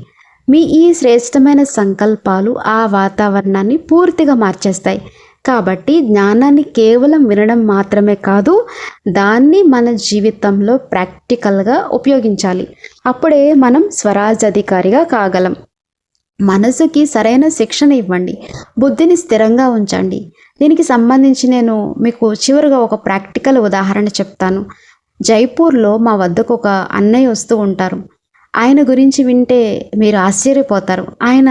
Speaker 1: మీ ఈ శ్రేష్టమైన సంకల్పాలు ఆ వాతావరణాన్ని పూర్తిగా మార్చేస్తాయి. కాబట్టి జ్ఞానాన్ని కేవలం వినడం మాత్రమే కాదు, దాన్ని మన జీవితంలో ప్రాక్టికల్గా ఉపయోగించాలి. అప్పుడే మనం స్వరాజ్ అధికారిగా కాగలం. మనసుకి సరైన శిక్షణ ఇవ్వండి, బుద్ధిని స్థిరంగా ఉంచండి. దీనికి సంబంధించి నేను మీకు చివరిగా ఒక ప్రాక్టికల్ ఉదాహరణ చెప్తాను. జైపూర్లో మా వద్దకు ఒక అన్నయ్య వస్తూ ఉంటారు. ఆయన గురించి వింటే మీరు ఆశ్చర్యపోతారు. ఆయన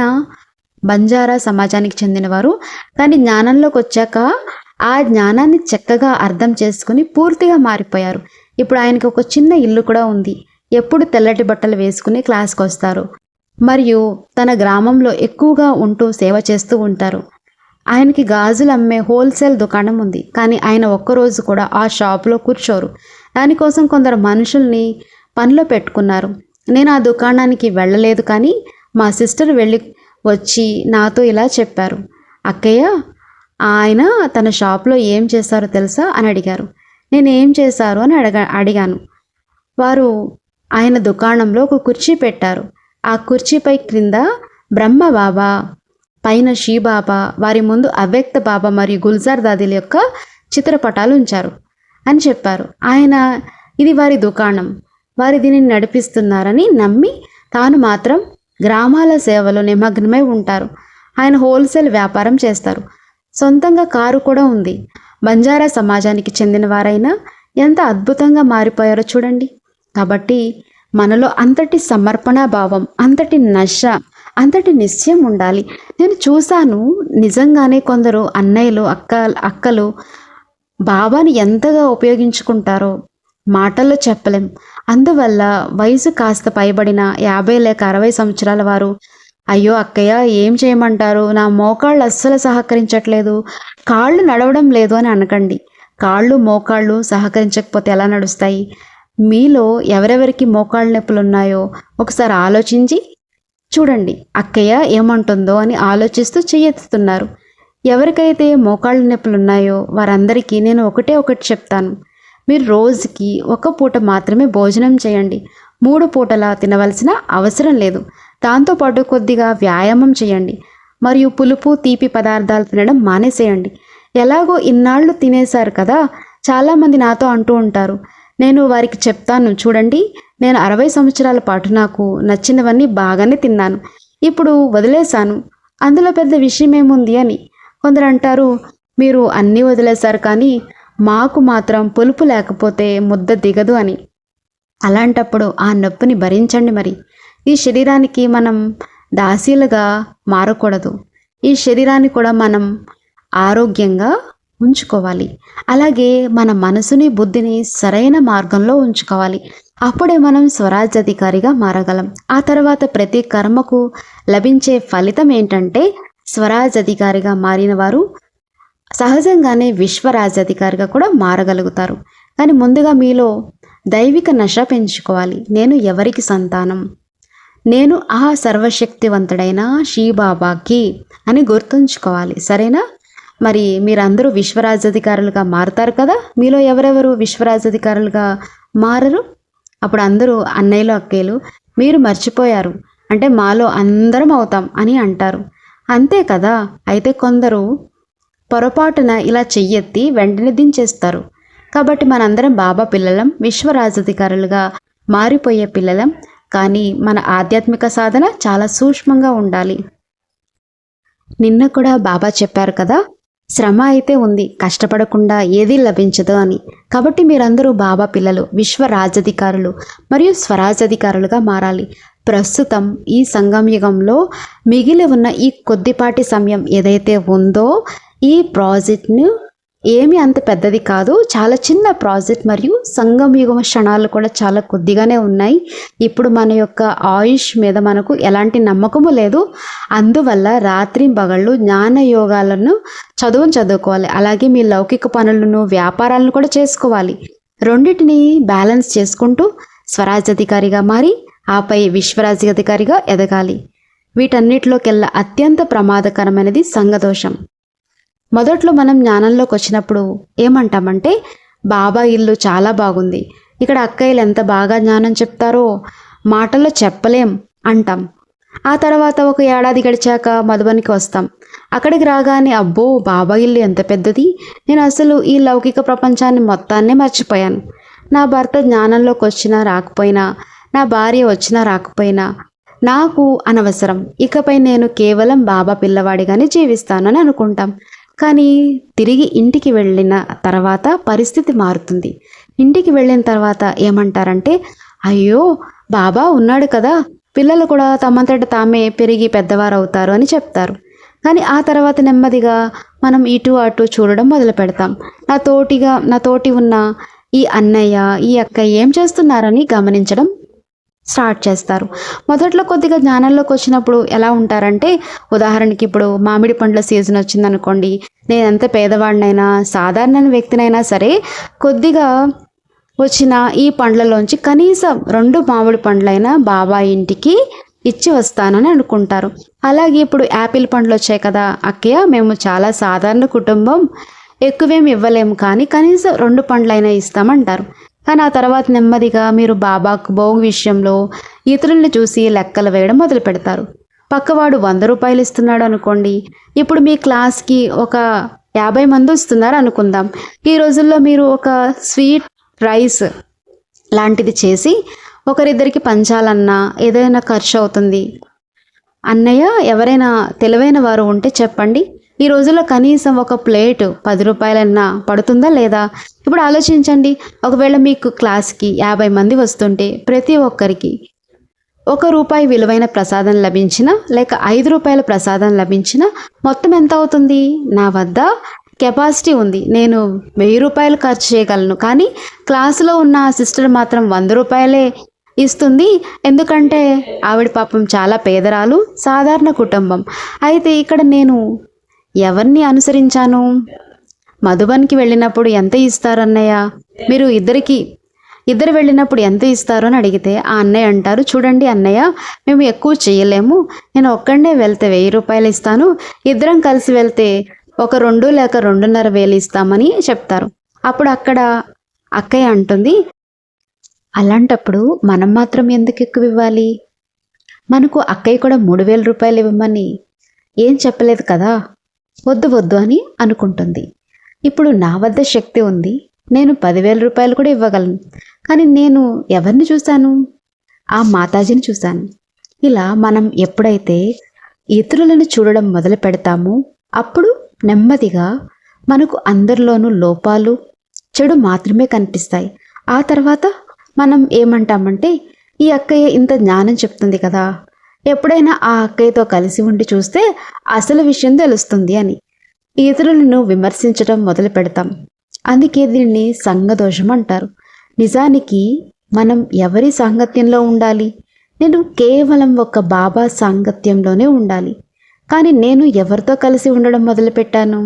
Speaker 1: బంజారా సమాజానికి చెందినవారు, కానీ జ్ఞానంలోకి వచ్చాక ఆ జ్ఞానాన్ని చక్కగా అర్థం చేసుకుని పూర్తిగా మారిపోయారు. ఇప్పుడు ఆయనకి ఒక చిన్న ఇల్లు కూడా ఉంది. ఎప్పుడు తెల్లటి బట్టలు వేసుకుని క్లాస్కి వస్తారు మరియు తన గ్రామంలో ఎక్కువగా ఉంటూ సేవ చేస్తూ ఉంటారు. ఆయనకి గాజులు అమ్మే హోల్సేల్ దుకాణం ఉంది, కానీ ఆయన ఒక్కరోజు కూడా ఆ షాప్లో కూర్చోరు. దానికోసం కొందరు మనుషుల్ని పనిలో పెట్టుకున్నారు. నేను ఆ దుకాణానికి వెళ్ళలేదు, కానీ మా సిస్టర్ వచ్చి నాతో ఇలా చెప్పారు, అక్కయ్య ఆయన తన షాప్లో ఏం చేశారో తెలుసా అని అడిగారు. నేను ఏం చేశారు అని అడిగాను. వారు ఆయన దుకాణంలో ఒక కుర్చీ పెట్టారు. ఆ కుర్చీపై క్రింద బ్రహ్మ బాబా, పైన షీ బాబా, వారి ముందు అవ్యక్త బాబా మరియు గుల్జార్ దాదీల యొక్క చిత్రపటాలు ఉంచారు అని చెప్పారు. ఆయన ఇది వారి దుకాణం, వారి దీనిని నడిపిస్తున్నారని నమ్మి తాను మాత్రం గ్రామాల సేవలో నిమగ్నమై ఉంటారు. ఆయన హోల్సేల్ వ్యాపారం చేస్తారు. సొంతంగా కారు కూడా ఉంది. బంజారా సమాజానికి చెందిన వారైనా ఎంత అద్భుతంగా మారిపోయారో చూడండి. కాబట్టి మనలో అంతటి సమర్పణ భావం, అంతటి నశ, అంతటి నిశ్చయం ఉండాలి. నేను చూశాను, నిజంగానే కొందరు అన్నయ్యలు, అక్కలు బాబాని ఎంతగా ఉపయోగించుకుంటారో మాటల్లో చెప్పలేం. అందువల్ల వయసు కాస్త పైబడిన 50 లేక 60 సంవత్సరాల వారు, అయ్యో అక్కయ్య ఏం చేయమంటారు, నా మోకాళ్ళు అస్సలు సహకరించట్లేదు, కాళ్ళు నడవడం లేదు అని అనకండి. కాళ్ళు మోకాళ్ళు సహకరించకపోతే ఎలా నడుస్తాయి? మీలో ఎవరెవరికి మోకాళ్ళ నొప్పులు ఉన్నాయో ఒకసారి ఆలోచించి చూడండి. అక్కయ్య ఏమంటుందో అని ఆలోచిస్తూ చెయ్యెత్తుతున్నారు. ఎవరికైతే మోకాళ్ళ నొప్పులు ఉన్నాయో వారందరికీ నేను ఒకటే ఒకటి చెప్తాను. మీరు రోజుకి ఒక పూట మాత్రమే భోజనం చేయండి. 3 పూటలా తినవలసిన అవసరం లేదు. దాంతోపాటు కొద్దిగా వ్యాయామం చేయండి. మరియు పులుపు తీపి పదార్థాలు తినడం మానేసేయండి. ఎలాగో ఇన్నాళ్ళు తినేశారు కదా. చాలామంది నాతో అంటూ ఉంటారు, నేను వారికి చెప్తాను, చూడండి నేను 60 సంవత్సరాల పాటు నాకు నచ్చినవన్నీ బాగానే తిన్నాను, ఇప్పుడు వదిలేశాను, అందులో పెద్ద విషయం ఏముంది అని. కొందరు అంటారు, మీరు అన్నీ వదిలేశారు కానీ మాకు మాత్రం పులుపు లేకపోతే ముద్ద దిగదు అని. అలాంటప్పుడు ఆ నొప్పిని భరించండి. మరి ఈ శరీరానికి మనం దాసీలుగా మారకూడదు. ఈ శరీరాన్ని కూడా మనం ఆరోగ్యంగా ఉంచుకోవాలి. అలాగే మన మనసుని, బుద్ధిని సరైన మార్గంలో ఉంచుకోవాలి. అప్పుడే మనం స్వరాజ్యాధికారిగా మారగలం. ఆ తర్వాత ప్రతి కర్మకు లభించే ఫలితం ఏంటంటే, స్వరాజ్యాధికారిగా మారిన వారు సహజంగానే విశ్వరాజ్యాధికారిగా కూడా మారగలుగుతారు. కానీ ముందుగా మీలో దైవిక నశ పెంచుకోవాలి. నేను ఎవరికి సంతానం? నేను ఆ సర్వశక్తివంతుడైన శ్రీబాబాకి అని గుర్తుంచుకోవాలి. సరేనా? మరి మీరందరూ విశ్వరాజ్యాధికారులుగా మారుతారు కదా. మీలో ఎవరెవరు విశ్వరాజ్యాధికారులుగా మారరు? అప్పుడు అందరూ అన్నయ్యలు, అక్కయ్యలు మీరు మర్చిపోయారు అంటే మాలో అందరం అవుతాం అని అంటారు. అంతే కదా. అయితే కొందరు పొరపాటున ఇలా చెయ్యెత్తి వెంటనే దించేస్తారు. కాబట్టి మనందరం బాబా పిల్లలం, విశ్వరాజ్యాధికారులుగా మారిపోయే పిల్లలం. కానీ మన ఆధ్యాత్మిక సాధన చాలా సూక్ష్మంగా ఉండాలి. నిన్న కూడా బాబా చెప్పారు కదా, శ్రమ అయితే ఉంది, కష్టపడకుండా ఏదీ లభించదు అని. కాబట్టి మీరందరూ బాబా పిల్లలు, విశ్వరాజ్యాధికారులు మరియు స్వరాజ్యాధికారులుగా మారాలి. ప్రస్తుతం ఈ సంగమ యుగంలో మిగిలి ఉన్న ఈ కొద్దిపాటి సమయం ఏదైతే ఉందో, ఈ ప్రాజెక్ట్ను ఏమీ అంత పెద్దది కాదు, చాలా చిన్న ప్రాజెక్ట్. మరియు సంగమ యుగం క్షణాలు కూడా చాలా కొద్దిగానే ఉన్నాయి. ఇప్పుడు మన యొక్క ఆయుష్ మీద మనకు ఎలాంటి నమ్మకము లేదు. అందువల్ల రాత్రి పగళ్ళు జ్ఞాన యోగాలను చదువుకోవాలి. అలాగే మీ లౌకిక పనులను, వ్యాపారాలను కూడా చేసుకోవాలి. రెండింటిని బ్యాలెన్స్ చేసుకుంటూ స్వరాజ్యాధికారిగా మారి ఆపై విశ్వరాజ్యాధికారిగా ఎదగాలి. వీటన్నిటిలోకెల్లా అత్యంత ప్రమాదకరమైనది సంఘదోషం. మొదట్లో మనం జ్ఞానంలోకి వచ్చినప్పుడు ఏమంటామంటే, బాబా ఇల్లు చాలా బాగుంది, ఇక్కడ అక్కయ్యలు ఎంత బాగా జ్ఞానం చెప్తారో మాటల్లో చెప్పలేం అంటాం. ఆ తర్వాత ఒక ఏడాది గడిచాక మధుబనికి వస్తాం. అక్కడికి రాగానే, అబ్బో బాబా ఇల్లు ఎంత పెద్దది, నేను అసలు ఈ లౌకిక ప్రపంచాన్ని మొత్తాన్నే మర్చిపోయాను. నా భర్త జ్ఞానంలోకి వచ్చినా రాకపోయినా, నా భార్య వచ్చినా రాకపోయినా నాకు అనవసరం, ఇకపై నేను కేవలం బాబా పిల్లవాడిగానే జీవిస్తానని అనుకుంటాం. కానీ తిరిగి ఇంటికి వెళ్ళిన తర్వాత పరిస్థితి మారుతుంది. ఇంటికి వెళ్ళిన తర్వాత ఏమంటారంటే, అయ్యో బాబా ఉన్నాడు కదా, పిల్లలు కూడా తమంతట తామే పెరిగి పెద్దవారు అవుతారు అని చెప్తారు. కానీ ఆ తర్వాత నెమ్మదిగా మనం ఇటు అటు చూడడం మొదలు పెడతాం. నా తోటి ఉన్న ఈ అన్నయ్య, ఈ అక్క ఏం చేస్తున్నారని గమనించడం స్టార్ట్ చేస్తారు. మొదట్లో కొద్దిగా జ్ఞానంలోకి వచ్చినప్పుడు ఎలా ఉంటారంటే, ఉదాహరణకి ఇప్పుడు మామిడి పండ్ల సీజన్ వచ్చిందనుకోండి, నేను ఎంత పేదవాడినైనా, సాధారణ వ్యక్తినైనా సరే, కొద్దిగా వచ్చిన ఈ పండ్లలోంచి కనీసం 2 మామిడి పండ్లైనా బాబా ఇంటికి ఇచ్చి వస్తానని అనుకుంటారు. అలాగే ఇప్పుడు యాపిల్ పండ్లు వచ్చాయి కదా, అక్కయ్య మేము చాలా సాధారణ కుటుంబం, ఎక్కువేమి ఇవ్వలేము, కానీ కనీసం 2 పండ్లైనా ఇస్తామంటారు. కానీ ఆ తర్వాత నెమ్మదిగా మీరు బాబాకు భోగు విషయంలో ఇతరుల్ని చూసి లెక్కలు వేయడం మొదలు పెడతారు. పక్కవాడు 100 రూపాయలు ఇస్తున్నాడు అనుకోండి, ఇప్పుడు మీ క్లాస్కి ఒక 50 మంది వస్తున్నారు అనుకుందాం. ఈ రోజుల్లో మీరు ఒక స్వీట్ రైస్ లాంటిది చేసి ఒకరిద్దరికి పంచాలన్నా ఏదైనా ఖర్చు అవుతుంది. అన్నయ్య ఎవరైనా తెలివైన వారు ఉంటే చెప్పండి, ఈ రోజుల్లో కనీసం ఒక ప్లేట్ 10 రూపాయలన్నా పడుతుందా లేదా? ఇప్పుడు ఆలోచించండి, ఒకవేళ మీకు క్లాస్కి 50 మంది వస్తుంటే ప్రతి ఒక్కరికి ₹1 విలువైన ప్రసాదం లభించినా లేక ₹5 ప్రసాదం లభించినా మొత్తం ఎంత అవుతుంది? నా వద్ద కెపాసిటీ ఉంది, నేను ₹1000 ఖర్చు చేయగలను, కానీ క్లాసులో ఉన్న ఆ సిస్టర్ మాత్రం ₹100 ఇస్తుంది. ఎందుకంటే ఆవిడ పాపం చాలా పేదరాలు, సాధారణ కుటుంబం. అయితే ఇక్కడ నేను ఎవరిని అనుసరించాను? మధుబన్కి వెళ్ళినప్పుడు ఎంత ఇస్తారు అన్నయ్య? మీరు ఇద్దరు వెళ్ళినప్పుడు ఎంత ఇస్తారు అని అడిగితే ఆ అన్నయ్య అంటారు, చూడండి అన్నయ్య, మేము ఎక్కువ చేయలేము, నేను ఒక్కడే వెళ్తే ₹1000 ఇస్తాను, ఇద్దరం కలిసి వెళ్తే ఒక 2 లేక 2,500 ఇస్తామని చెప్తారు. అప్పుడు అక్కడ అక్కయ్య అంటుంది, అలాంటప్పుడు మనం మాత్రం ఎందుకు ఎక్కువ ఇవ్వాలి? మనకు అక్కయ్య కూడా ₹3,000 ఇవ్వమని ఏం చెప్పలేదు కదా, వద్దు వద్దు అని అనుకుంటుంది. ఇప్పుడు నా వద్ద శక్తి ఉంది, నేను ₹10,000 కూడా ఇవ్వగలను, కానీ నేను ఎవరిని చూశాను? ఆ మాతాజీని చూశాను. ఇలా మనం ఎప్పుడైతే ఇతరులను చూడడం మొదలు పెడతామో అప్పుడు నెమ్మదిగా మనకు అందరిలోనూ లోపాలు, చెడు మాత్రమే కనిపిస్తాయి. ఆ తర్వాత మనం ఏమంటామంటే, ఈ అక్కయ్య ఇంత జ్ఞానం చెప్తుంది కదా, ఎప్పుడైనా ఆ అక్కయ్యతో కలిసి ఉండి చూస్తే అసలు విషయం తెలుస్తుంది అని ఇతరులను విమర్శించడం మొదలు పెడతాం. అందుకే దీన్ని సంఘదోషం అంటారు. నిజానికి మనం ఎవరి సాంగత్యంలో ఉండాలి? నేను కేవలం ఒక బాబా సాంగత్యంలోనే ఉండాలి. కానీ నేను ఎవరితో కలిసి ఉండడం మొదలుపెట్టాను?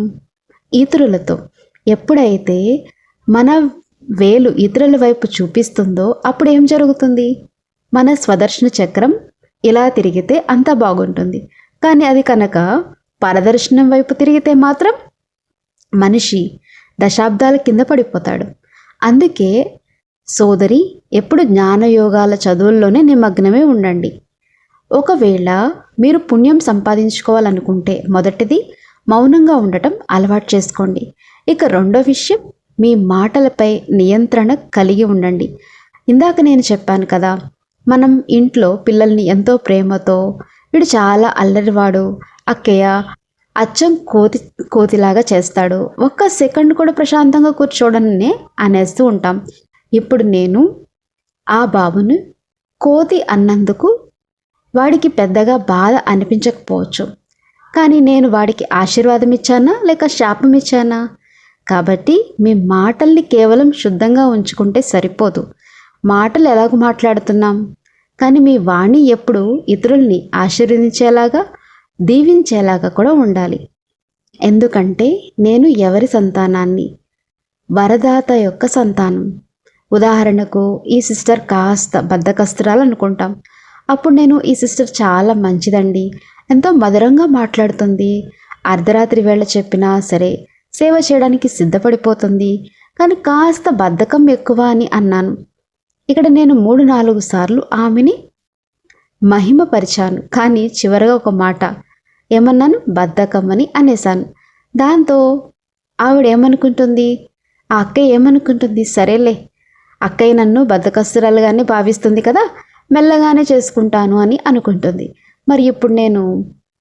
Speaker 1: ఇతరులతో. ఎప్పుడైతే మన వేలు ఇతరుల వైపు చూపిస్తుందో అప్పుడు ఏం జరుగుతుంది? మన స్వదర్శన చక్రం ఇలా తిరిగితే అంతా బాగుంటుంది, కానీ అది కనుక పరదర్శనం వైపు తిరిగితే మాత్రం మనిషి దశాబ్దాల కింద పడిపోతాడు. అందుకే సోదరి, ఎప్పుడు జ్ఞానయోగాల చదువుల్లోనే నిమగ్నమే ఉండండి. ఒకవేళ మీరు పుణ్యం సంపాదించుకోవాలనుకుంటే మొదటిది మౌనంగా ఉండటం అలవాటు చేసుకోండి. ఇక రెండో విషయం, మీ మాటలపై నియంత్రణ కలిగి ఉండండి. ఇందాక నేను చెప్పాను కదా, మనం ఇంట్లో పిల్లల్ని ఎంతో ప్రేమతో, వీడు చాలా అల్లరివాడు అక్కయ్య, అచ్చం కోతిలాగా చేస్తాడు, ఒక్క సెకండ్ కూడా ప్రశాంతంగా కూర్చోడని అనేస్తూ ఉంటాం. ఇప్పుడు నేను ఆ బాబును కోతి అన్నందుకు వాడికి పెద్దగా బాధ అనిపించకపోవచ్చు, కానీ నేను వాడికి ఆశీర్వాదం ఇచ్చానా లేక శాపం ఇచ్చానా? కాబట్టి మీ మాటల్ని కేవలం శుద్ధంగా ఉంచుకుంటే సరిపోదు. మాటలు ఎలాగో మాట్లాడుతున్నాం, కానీ మీ వాణి ఎప్పుడు ఇతరుల్ని ఆశీర్వదించేలాగా, దీవించేలాగా కూడా ఉండాలి. ఎందుకంటే నేను ఎవరి సంతానాన్ని? వరదాత యొక్క సంతానం. ఉదాహరణకు ఈ సిస్టర్ కాస్త బద్ధకస్తురాలు అనుకుంటాం. అప్పుడు నేను, ఈ సిస్టర్ చాలా మంచిదండి, ఎంతో మధురంగా మాట్లాడుతుంది, అర్ధరాత్రి వేళ చెప్పినా సరే సేవ చేయడానికి సిద్ధపడిపోతుంది, కానీ కాస్త బద్ధకం ఎక్కువ అని అన్నాను. ఇక్కడ నేను 3-4 సార్లు ఆమెని మహిమపరిచాను, కానీ చివరగా ఒక మాట ఏమన్నాను? బద్ధకం అని అనేశాను. దాంతో ఆవిడ ఏమనుకుంటుంది? ఆ అక్కయ్య ఏమనుకుంటుంది? సరేలే, అక్కయ్య నన్ను బద్ధకస్తురాలుగానే భావిస్తుంది కదా, మెల్లగానే చేసుకుంటాను అని అనుకుంటుంది. మరి ఇప్పుడు నేను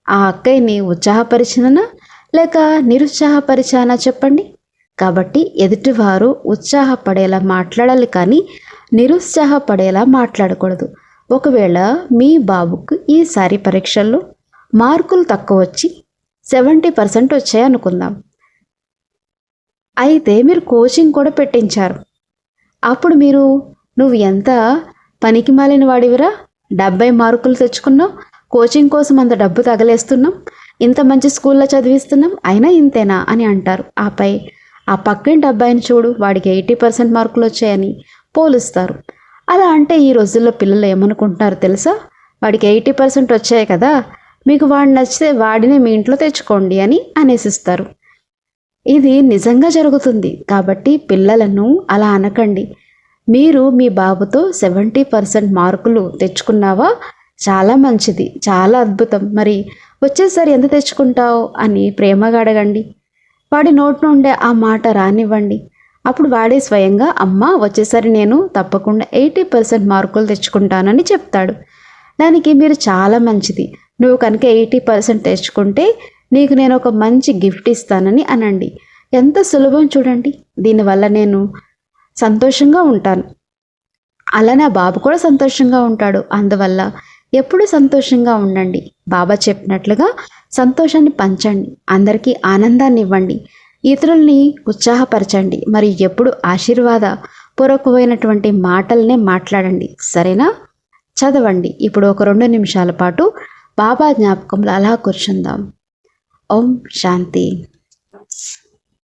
Speaker 1: ఆ అక్కయ్యని ఉత్సాహపరిచినా లేక నిరుత్సాహపరిచానా చెప్పండి? కాబట్టి ఎదుటివారు ఉత్సాహపడేలా మాట్లాడాలి, కానీ నిరుత్సాహపడేలా మాట్లాడకూడదు. ఒకవేళ మీ బాబుకు ఈసారి పరీక్షల్లో మార్కులు తక్కువ వచ్చి 70% వచ్చాయి అనుకుందాం. అయితే మీరు కోచింగ్ కూడా పెట్టించారు. అప్పుడు మీరు, నువ్వు ఎంత పనికి మాలిన వాడివిరా, 70 మార్కులు తెచ్చుకున్నావు, కోచింగ్ కోసం అంత డబ్బు తగలేస్తున్నాం, ఇంత మంచి స్కూల్లో చదివిస్తున్నాం, అయినా ఇంతేనా అని అంటారు. ఆపై ఆ పక్కింటి అబ్బాయిని చూడు, వాడికి 80% మార్కులు వచ్చాయని పోలుస్తారు. అలా అంటే ఈ రోజుల్లో పిల్లలు ఏమనుకుంటున్నారు తెలుసా? వాడికి 80% వచ్చాయి కదా, మీకు వాడు నచ్చితే వాడిని మీ ఇంట్లో తెచ్చుకోండి అని అనేసిస్తారు. ఇది నిజంగా జరుగుతుంది. కాబట్టి పిల్లలను అలా అనకండి. మీరు మీ బాబుతో 70% మార్కులు తెచ్చుకున్నావా? చాలా మంచిది, చాలా అద్భుతం, మరి వచ్చేసరి ఎంత తెచ్చుకుంటావు అని ప్రేమగా అడగండి. వాడి నోటి నుండే ఆ మాట రానివ్వండి. అప్పుడు వాడే స్వయంగా, అమ్మ వచ్చేసరి నేను తప్పకుండా 80% మార్కులు తెచ్చుకుంటానని చెప్తాడు. దానికి మీరు చాలా మంచిది, నువ్వు కనుక 80% తెచ్చుకుంటే నీకు నేను ఒక మంచి గిఫ్ట్ ఇస్తానని అనండి. ఎంత సులభం చూడండి. దీనివల్ల నేను సంతోషంగా ఉంటాను, అలానే ఆ బాబు కూడా సంతోషంగా ఉంటాడు. అందువల్ల ఎప్పుడు సంతోషంగా ఉండండి. బాబా చెప్పినట్లుగా సంతోషాన్ని పంచండి, అందరికీ ఆనందాన్ని ఇవ్వండి, ఇతరుల్ని ఉత్సాహపరచండి, మరి ఎప్పుడు ఆశీర్వాద పూర్వకమైనటువంటి మాటలనే మాట్లాడండి. సరేనా? చదవండి. ఇప్పుడు ఒక 2 నిమిషాల పాటు బాబా జ్ఞాపకంలో అలా కూర్చుందాం. ఓం శాంతి.